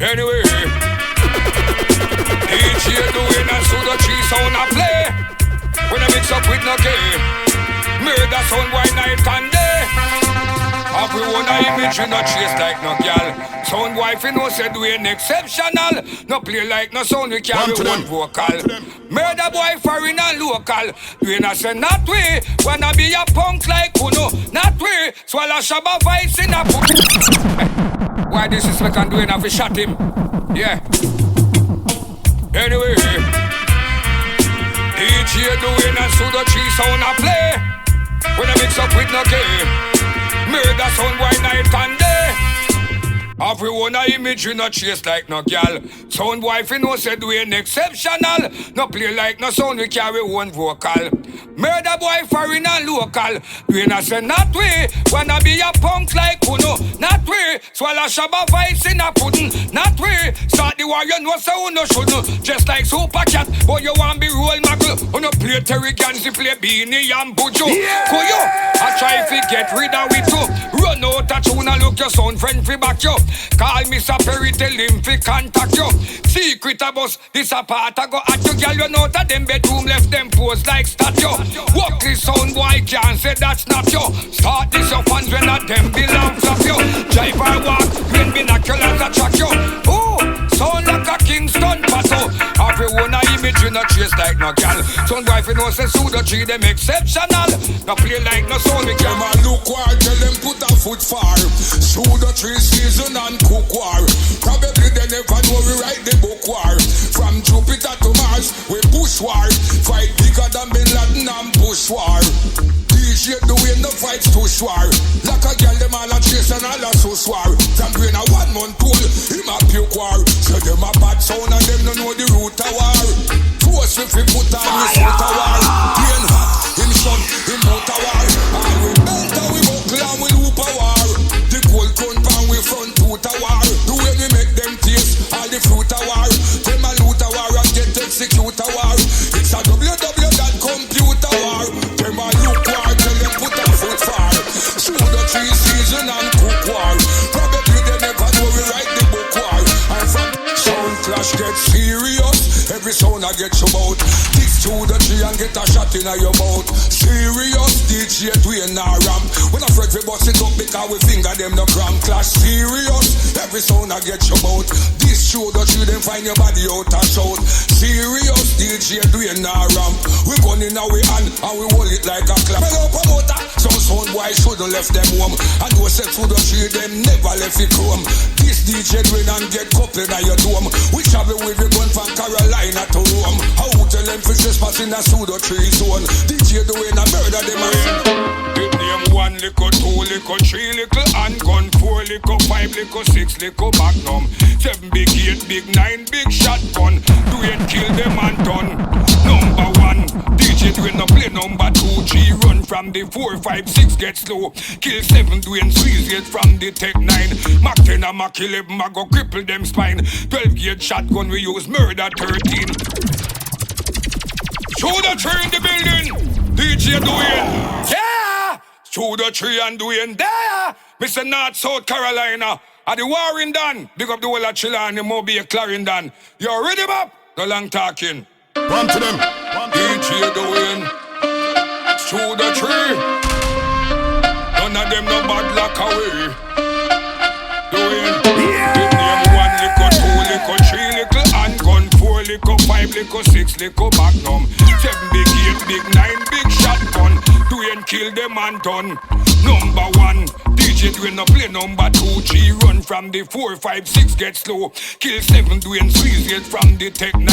Anyway. DJ Dwayne and Shoot the tree sound a play. When I mix up with no game. Murder sound why night and day. Everyone a image in no chase like no girl. Sound wife you know say Dwayne exceptional. No play like no sound we carry one vocal. Murder boy foreign and local. Dwayne a say not we. Wanna be a punk like Kuno. Not we. Swallow Shabba vice in a put. Why this is we can do enough we shot him. Yeah. Anyway. DJ Dwayne and Shoot the tree sound a play. When I mix up with no game. Murder sound why night and day. Everyone a image in no chase like no girl. Sound wife you know say Dwayne exceptional. No play like no sound we carry one vocal. Murder boy foreign and local. Dwayne a say not we. Wanna be a punk like Kuno. Not we. Swallow Shabba vice in a pudding. Not we. Start the war you know so you no shouldn't. Just like Super Cat. But you want be roll muggle. You no play Terry Gansey play Beanie and Bujo. Yeah. For you. I try to get rid of it too. Run out a tune and look your sound friend fi back you. Call Mr. Perry, tell him fi contact you. Secret a bus, this a part I go at you. Girl you know that them bedroom left them pose like statue. Walk this sound boy can't say that's not you. Start this your fans when not them belongs of you. Drive or walk, when binoculars attract you. Ooh, sound like a Kingston passo. Everyone a image in a chase like no girl. Sound boy fi know say Shoot the tree them exceptional. No play like no sound we can. Them a look war, tell them put a foot far. Shoot the tree season and cook war. Probably they never know we write the book war. From Jupiter to Mars, we push war. Fight bigger than Bin Laden and push war. DJ Dwayne the fights too war. Like a girl them all a chase and all a so war. From brain a 1 month old, him a puke war. So them a bad sound and them no know the root of war. Force if we put on the suit of war. Brain hot, him son, him out of war. And we belt and we buckle and we loop a war. The gold crown pan we front tooth a war. The way we make them taste all the fruit a war. Them a loot a war and get execute a war. It's a www.computer war. Them a look war, tell them put a foot far. Shoot the tree season and cook war. Probably they never know we write the book war. And from sound clash get serious. Every sound I get you bout. This to the tree and get a shot in your mouth. Serious DJ Dwayne nah ramp. When I afraid we bust it up because we finger them no cram. Clash serious. Every sound I get you bout. This to the tree them find your body out and shout. Serious DJ Dwayne nah ramp. We gun in our hand and we hold it like a clap. Hello promoter. Some sound boy shouldn't left them home. And no set to the tree them never left it home. This DJ Dwayne and get coupled at your dome. We travel with the gun from Carolina to Rome. How tell them for trespass in a pseudo tree zone. DJ Dwayne a murder them. Give me a name 1 liquor, 2 liquor, 3 liquor, handgun, 4 liquor, 5 liquor, 6 liquor, magnum, 7 big 8 big 9 big shotgun. Do it kill them and done. Number 1, DJ Dwayne no play. Number 2, G run from the 4, 5, 6 get slow. Kill 7 Dwayne squeeze it from the Tech 9. Mac 10 and Mac 11 I go cripple them spine. 12 gauge shotgun we use murder 13. Shoot the tree in the building. DJ Dwayne, yeah. Shoot the tree and Dwayne there. Mr. North South Carolina. At the warring done. Big up the whole of Chilani, Moby, Clarendon. You ready, Bob? No long talking. Run to them. DJ Dwayne. Shoot the tree. None of them no bad luck away. Dwayne. Big name 1 liquor, 2 liquor, 3 liquor, handgun, 4 liquor, 5 liquor, 6 liquor, magnum, 7 big 8 big 9 big shotgun. Dwayne kill them and done. Number 1, DJ Dwayne no play. Number 2, G run from the 4, 5, 6 get slow. Kill 7 Dwayne squeeze it from the Tech 9.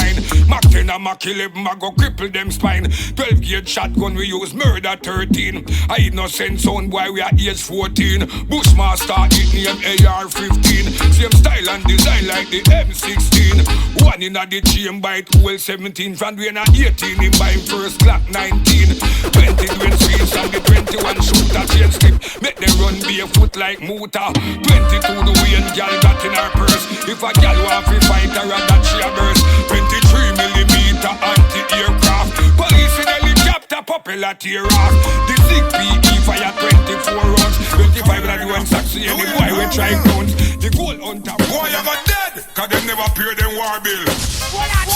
Mac 10 and Mac 11 I go cripple them spine. 12 gauge shotgun we use murder 13. I innocent sound boy we are age 14. Bushmaster it name AR-15. Same style and design like the M16. One in the chamber it hold 17. From Dwayne at 18 him by first Glock 19. 20 Dwayne squeeze and the 21 shooter chain slip. Make them run barefoot like Muta. 22 the Wayne gal got in her purse. If a gal want to fight her that she a burst. 23mm anti-aircraft. Police in helicopter popular tear off. The sick PE fire 24 rounds. 25 that one saxy any boy we try counts. The gold hunter boy you got dead. Cause them never pay them war bill.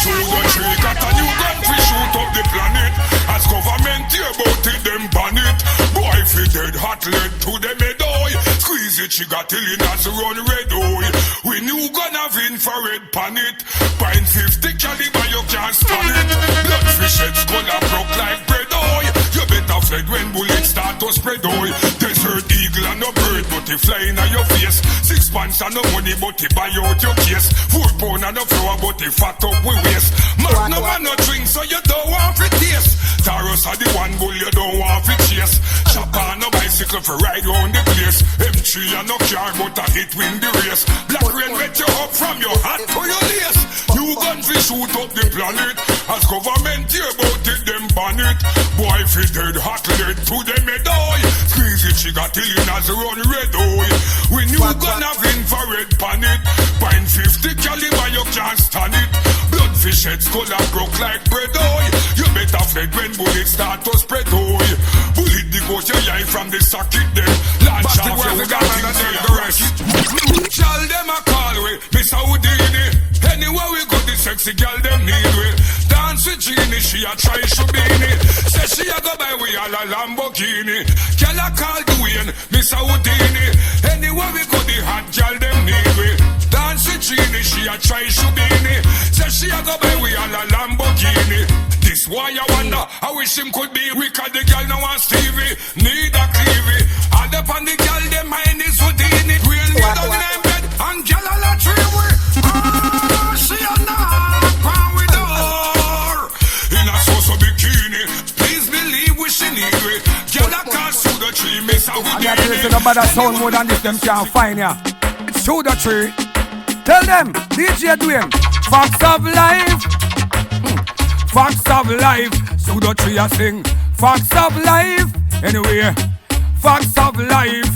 Shoot the tree got a new gun to shoot up the planet. As government hear about it them ban it. Boy fi dead hot lead to them head eye. Squeeze it she got till it has run red eye. We new gun have infrared pan it. Pine 50 caliber you can't stand it. Bloodfish head skull a broke like bread eye. You better fled when bullets start to spread eye. Desert eagle and no bird but they fly in your face. 6 pants and no money but they buy out your case. 4 pound and no flour but they fat up we waste. Magnum and no drink so you don't want to taste. Taros are the one bull you don't want to chase. Chopper and no bicycle for ride round the place. M3 and no car but a hit win the race. Black rain wet you up from your hat to your lace. You gun fi shoot up the planet. As government hear about it them ban it. Boy fi dead hot lead to them head eye. Squeeze it she got till in as run red eye. We new gun have infrared pan it. Pine 50 caliber you can't stand it. Bloodfish head skull a broke like bread eye. You better fled when bullets start to spread eye. Bullet the goat your eye from the socket them. Launch off your gun and the rest. Shall them a call we Miss Houdini. Anywhere we go the sexy girl them need we. Dance with Genie she a try Shubini. Say she a go buy we all a Lamborghini. Girl a call Dwayne Miss Houdini. Anywhere we go the hot girl them need we. Dance with Genie she a try Shubini. Say she a go buy we all a Lamborghini. This why I wonder I wish him could be weak. The girl now want Stevie need a Cleavy. All up on the girl them mind is Houdini. Dwayne me down in her bed and girl all a tree we. She a knock on with door in a so bikini. Please believe we she need we. Girl a can't shoot the tree Miss Houdini. I got to listen to better sound more than this them can't find ya. It's shoot the tree. Tell them DJ Dwayne facts of life. Facts of life. Shoot the tree a sing. Facts of life. Anyway, facts of life.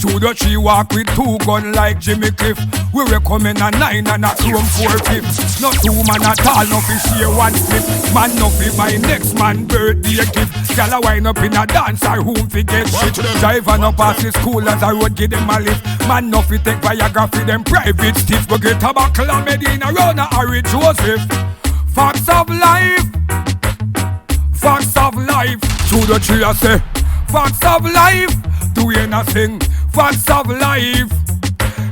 Shoot the tree walk with 2 guns like Jimmy Cliff. We recommend a 9 and a chrome 4/5. No 2 man at all, no fi share 1 slip. Man no fi buy next man birthday gift. Gyal a wind up in a dance or room fi get shit. Driver no pass the school as a road give them a lift. Man no fi take Viagra fi them private stiff. Go get a buckle of Medina round a Harry Joseph. Facts of life. Facts of life. Shoot the tree a say. Facts of life. Dwayne a sing. Facts of life.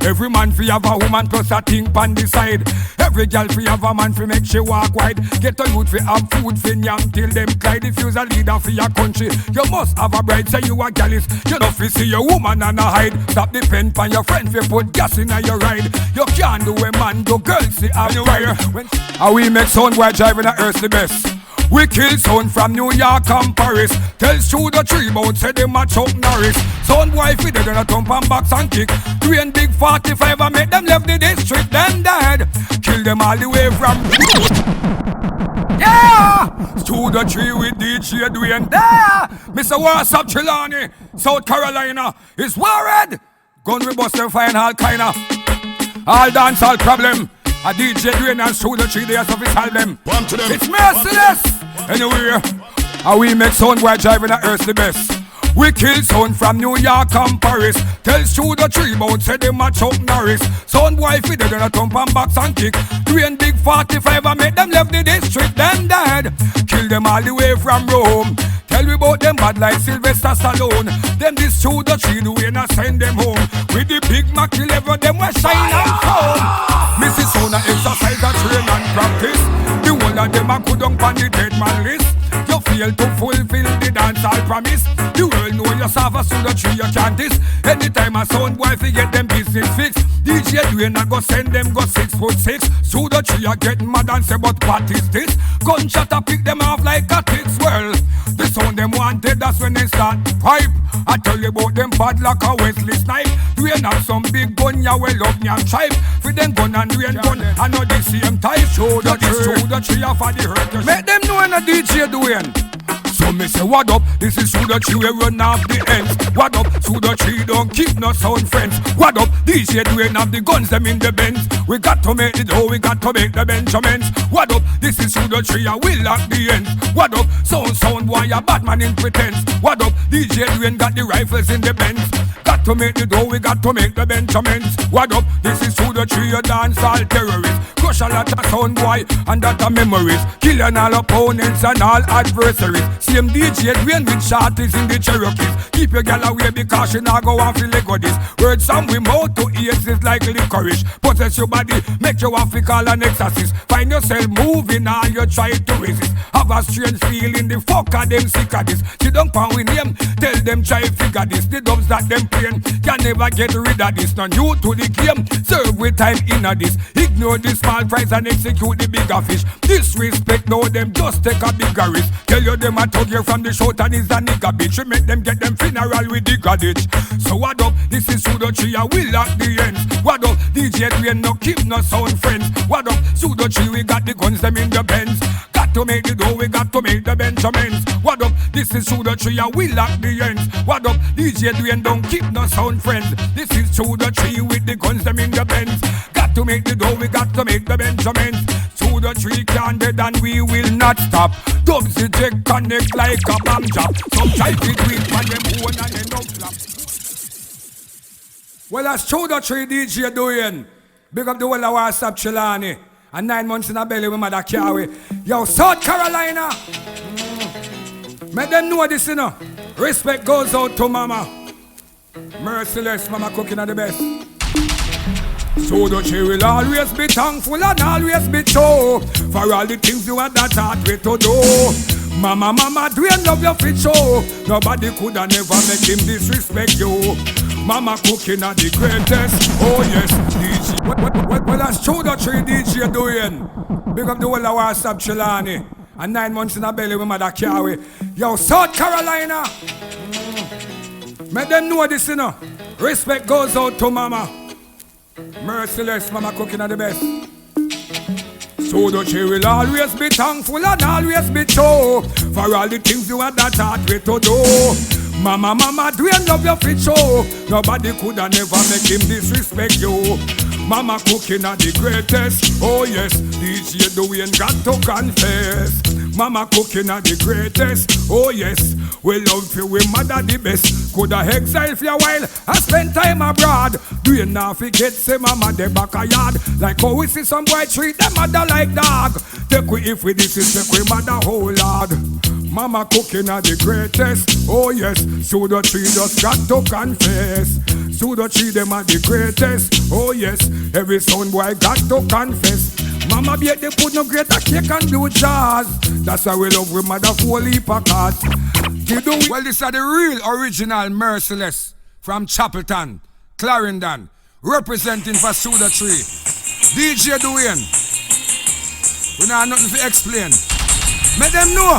Every man fi have a woman plus a thing pan the side. Every girl fi have a man fi make she walk wide. Get a youth fi have food fi nyam till them cry. If you's a leader fi your country, you must have a bride. Say you a gallus, you know fi see your woman and a hide. Stop the pen pan your friend fi put gas in your ride. You can't do a man do girls see have fire. How we make sound while driving a earth the best. We kill sound from New York and Paris. Tell Studio 3 about say them a Chuck Norris. Sound boy fi dead and a thump and box and kick. Dwayne Big 45 and make them left the district. Them dead. Kill them all the way from. Yeah! Studio 3 with DJ Dwayne. There! Mr. Warsap Trelawney, South Carolina is worried. Gun we bust them fine all kinda. All dance, all problem. A DJ Dwayne and Studio 3 days of his album. It's merciless. Anyway, we make sound while driving at Earth the best. We kill sound from New York and Paris. Tell Studio 3 about say them a Chuck Norris. Sound boy fi dead and a thump and box and kick. Dwayne Big 45 and make them left the district. Them dead. Kill them all the way from Rome. Tell me about them bad like Sylvester Stallone. Them this Studio 3 the way not send them home. With the Big Mac 11 them we shine and chrome. Mrs. Sona exercise and train and practice. The whole of them a good on the dead man list. You fail to fulfill the dancehall promise. The world know yourself a Studio 3 you can't diss. Anytime a sound boy fi get them business fixed. DJ Dwayne a go send them go 6'6". Studio 3 a getting mad and say but what is this? Gunshot a pick them off like a tick's well. The sound them wanted that's when they start pipe. I tell you about them bad like a Wesley Snipe. Dwayne have some big gun ya well up nyan tribe. For them gun and Dwayne gun I know the same type. Studio 3 a for the hurt. Make them know when a DJ Dwayne. So me say what up, this is Studio 3 we run off the ends. What up, Studio 3 don't keep no sound friends. What up, DJ Dwayne have the guns them in the Benz. We got to make the dough, we got to make the Benjamins. What up, this is Studio 3 and we lock the ends. What up, sound boy a Batman in pretense. What up, DJ Dwayne got the rifles in the Benz. Got to make the dough, we got to make the Benjamins. What up, this is Studio 3 a dance all terrorists. Crush a lot of sound boy and that are memories. Killing all opponents and all adversaries. Same DJ Dwayne with shorties in the Cherokees. Keep your gal away because she not go and feel like this. Words some we mouth to ears is like licorice. Possess your body, make you want to call an exorcist. Find yourself moving all you try to resist. Have a strange feeling the fuck of them sick of this. She don't pound with them, tell them try figure this. The dubs that them playing can never get rid of this. Not new to the game, serve with time in a this. Ignore the small price and execute the bigger fish. Disrespect now them just take a bigger risk. Tell you them a talk here from the shout and is a nigga bitch. We make them get them funeral with the garbage. So what up, this is Studio 3 and we lock the ends. What up, DJ Dwayne no keep no sound friends. What up, Studio 3 we got the guns them in the Benz. Got to make the dough, we got to make the Benjamins. What up, this is Studio 3 and we lock the ends. What up, DJ Dwayne don't keep no sound friends. This is Studio 3 with the guns them in the Benz. Got to make the dough, we got to make the Benjamins. Studio 3 can't dead and we will not stop. Dubs the check connect like a bomb drop. Some try to do it for them own and end up flop. Well, that's Studio 3 DJ Dwayne. Big up the whole of Warsap Trelawney. And 9 months in a belly with mother carry. Yo, South Carolina. Make them know this, you know. Respect goes out to mama. Merciless, mama cooking at the best. Studio 3 will always be thankful and always be true for all the things you had that heart way to do. Mama, Dwayne love your fit show. Nobody could have never make him disrespect you. Mama cooking at the greatest. Oh yes, DJ. Well, that's Studio 3 DJ Dwayne. Big up the whole of Warsap Trelawney. And 9 months in a belly with mother carry. Yo, South Carolina. Make them know this, you know. Respect goes out to mama. Merciless, mama cooking at the best. Studio 3 will always be thankful and always be true for all the things you had that heart way to do. Mama, Dwayne love your fit show. Nobody could have never make him disrespect you. Mama cooking at the greatest. Oh yes, DJ Dwayne got to confess. Mama cooking at the greatest. Oh yes, we love you, we mother the best. Coulda exile for a while and spend time abroad. Dwayne now forget say mama the back a yard. Like how we see some boy treat them mother like dog. Take we if we this is take we mother whole lord. Mama cooking at the greatest. Oh yes, Studio 3 just got to confess. Studio 3 them are the greatest. Oh yes, every sound boy got to confess. Mama bake the food no greater cake and do jazz. That's why we love we mother full heap of cards. Well, this are the real original Merciless from Chapelton, Clarendon, representing for Studio 3. DJ Dwayne. We don't have nothing to explain. Make them know.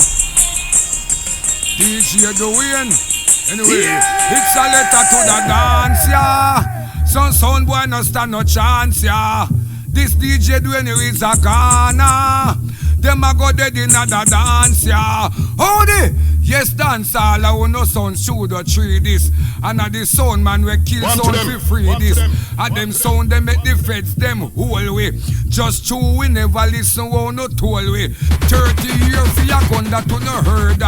DJ Dwayne. Anyway, it's a letter to the dance, yeah. Some sound boy no stand no chance, yeah. This DJ Dwayne is a Ghana. Them a go dead in the dance, yeah. Howdy? Yes, dance all I want no sound shoot or tree this. And a the sound man we kill sound for free this. And them sound them make the feds them whole way. Just true we never listen we no toll way. 30 years for your gun that you no heard.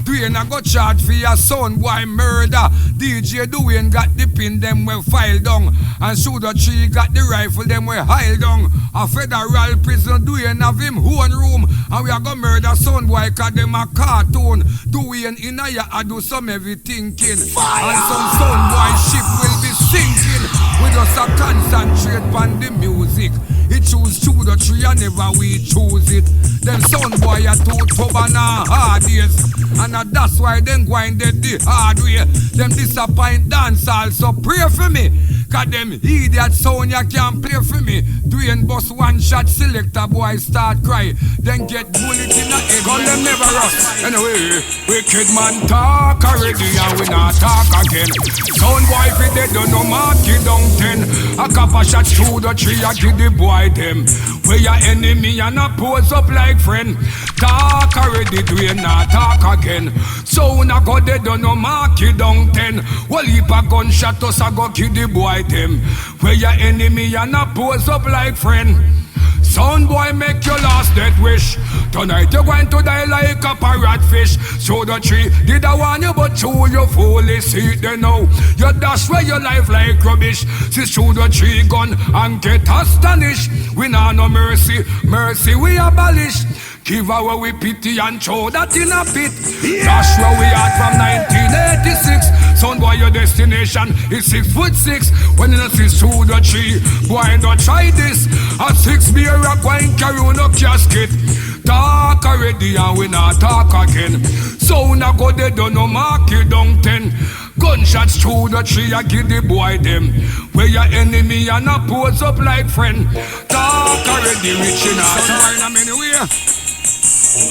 Dwayne a go charge for your sound boy murder. DJ Dwayne got the pin them we file down. And shoot the tree got the rifle them we hile down. A federal prison Dwayne have him own room. And we a go murder sound boy cause them a cartoon. Dwayne in a ya I do some heavy thinking. Fire! And some sound boy ship will be sinking. We just a concentrate on the music. He choose the tree and never we choose it. Them sound boy a too tough and hard days. And that's why them going dead the hard way. Them disappoint dance also pray for me. Cause them idiot sound you can't play for me. Dwayne bust one shot selector boy start cry. Then get bullet in the head. Cause them never rust. Anyway, wicked man talk already and we not talk again. Sound boy if they don't know mark it down 10. A couple shot through the tree I give the boy them. Where your enemy and a pose up like friend. Talk already Dwayne not talk again. Sound a go they don't know mark it down 10. Well if a gunshot us a go kill the boy them. Where your enemy and a pose up like friend. Sound boy make your last death wish. Tonight you're going to die like a parrot fish. So the tree did I want you but chew you fully see it they know. You dash where your life like rubbish. See through the tree gun and get astonished. We nah no mercy, mercy we abolish. Give our we pity and throw that in a pit. Dash where we are from 1986. Sound boy your destination is 6'6". When you see through the tree, boy don't try this. A 6 beer a going carry no casket. Talk already and we not talk again. Sound a go they don't know mark it down 10. Gunshots through the tree I give the boy them. Where your enemy and a pose up like friend. Talk already reaching out to wine anywhere.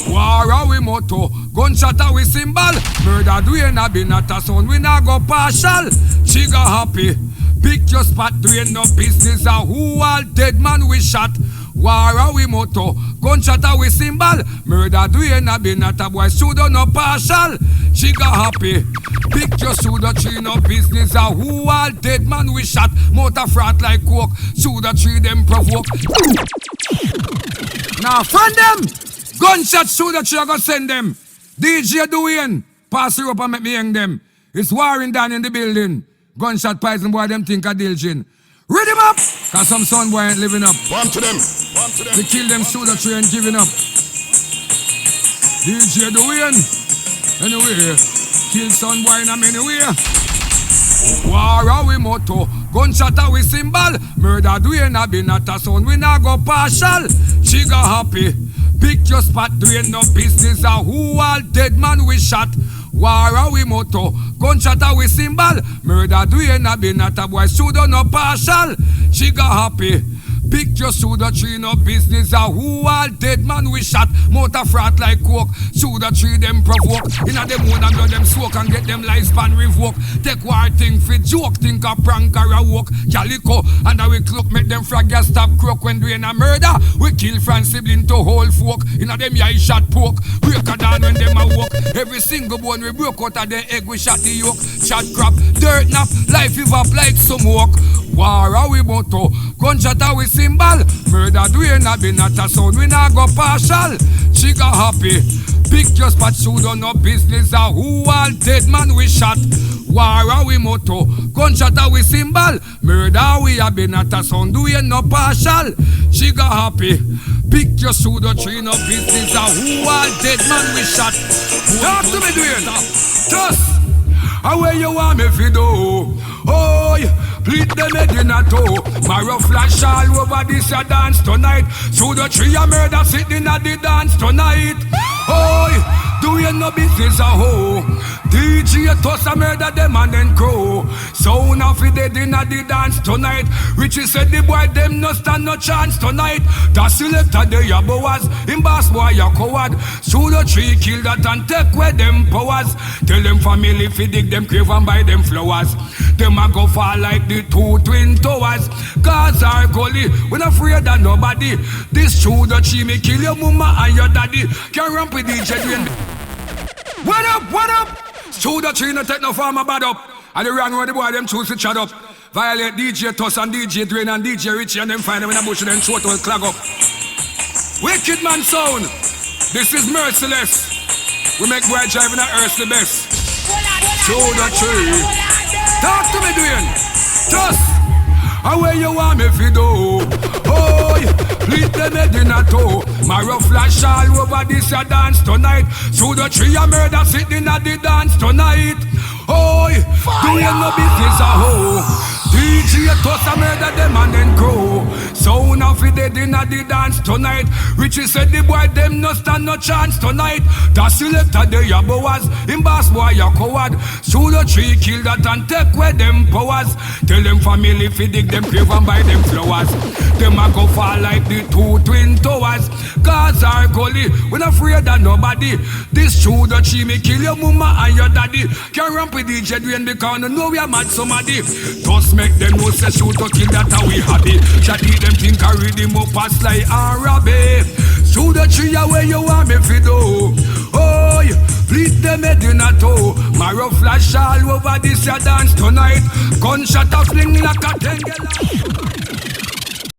War a we motto, gunshot a we symbol. Murder Dwayne a be not a sound, we not go partial. Trigger happy, pick your spot. Dwayne no business a who all dead man we shot. War a we motto, gunshot a we symbol. Murder Dwayne a be not a boy, pseudo no partial. Trigger happy, pick your pseudo tree no business a who all dead man we shot. Motor frat like coke, pseudo tree them provoke. Now friend them. Gunshots through the tree, I go send them. DJ Dwayne, pass you up and make me hang them. It's warring down in the building. Gunshot poison boy, them think I dilging. Read them up, cause some son boy ain't living up. One to them. They kill them through the tree and giving up. DJ Dwayne, anyway, kill son boy in a many way. War a we motto, gunshot a we symbol. Murder Dwayne a be not a sound, we not go partial. Trigger happy. Pick your spot, Dwayne no business a who all dead man we shot. War a we motto, gunshot a we symbol. Murder Dwayne a be not a boy, pseudo no partial. Trigger happy. Pick your pseudo tree no business a who all dead man we shot. Motor frat like coke, pseudo tree them provoke. Inna them moon and blood them soak and get them lifespan revoke. Take war thing fit joke, think a prank or a walk. Calico and a we cloak make them frag ya stop croak. When doing a murder, we kill friend sibling to whole folk. Inna them eye shot poke, break a down when them a walk. Every single bone we broke out of the egg we shot the yolk. Shot crap, dirt nap, life evap like some walk. War a we motto, gunshot a we symbol. Murder Dwayne a be not a sound, we not go partial. Trigger happy, pick your spot, pseudo no business a who all dead man we shot. War a we motto, gunshot a we symbol. Murder we a be not a sound, Dwayne no partial. Trigger happy, pick your pseudo tree no business a who all dead man we shot. Talk to me Dwayne, just how where you want me fi do? Oh, please them head in a toe. Marrow flash all over this a dance tonight. Through the tree a murder sitting at the dance tonight. Oh, Do you know business a hoe? DJ toss a murder them and then crow. Sound of it dead inna the dance tonight. Richie said the boy them no stand no chance tonight. The selector they a Boaz. Him boss boy a coward. Shoot the tree, kill that and take away them powers. Tell them family fi dig them grave and buy them flowers. Them a go fall like the two twin towers. Cause our gully, we not afraid of nobody. This true the tree me kill your mama and your daddy. Can't ramp with DJ Dwayne. What up, what up? True the tree no take no farmer bad up. And the wrong where the boy them choose to chat up. Violate DJ Toss and DJ Dwayne and DJ Richie and them find them in a bush and then throat will clog up. Wicked man sound. This is merciless. We make boy driving the earth the best. True the tree. Talk to me, Dwayne. Just how where you want me fi do? Oh, please them head in a toe. My rough flash all over this a dance tonight. Through the tree a murder sitting at the dance tonight. Oh, do you know business a hoe? DJ toss a murder them and then crow. Sound of it dead inna the dance tonight. Richie said the boy them no stand no chance tonight. The selector they a Boaz. Him boss boy a coward. Shoot the tree, kill that and take away them powers. Tell them family fi dig them grave and buy them flowers. Them a go fall like the two twin towers. Cause our gully, we not afraid of nobody. This true the tree me kill your mama and your daddy. Can't ramp with DJ Dwayne because no know we are mad somebody. Just make them know say shoot to kill that how we happy. Shady them think I read him up as like Arabic. Shoot the tree away you want me fi do. Oh, please them head in a toe. My rough flash all over this a dance tonight. Gunshot a fling like a tengela.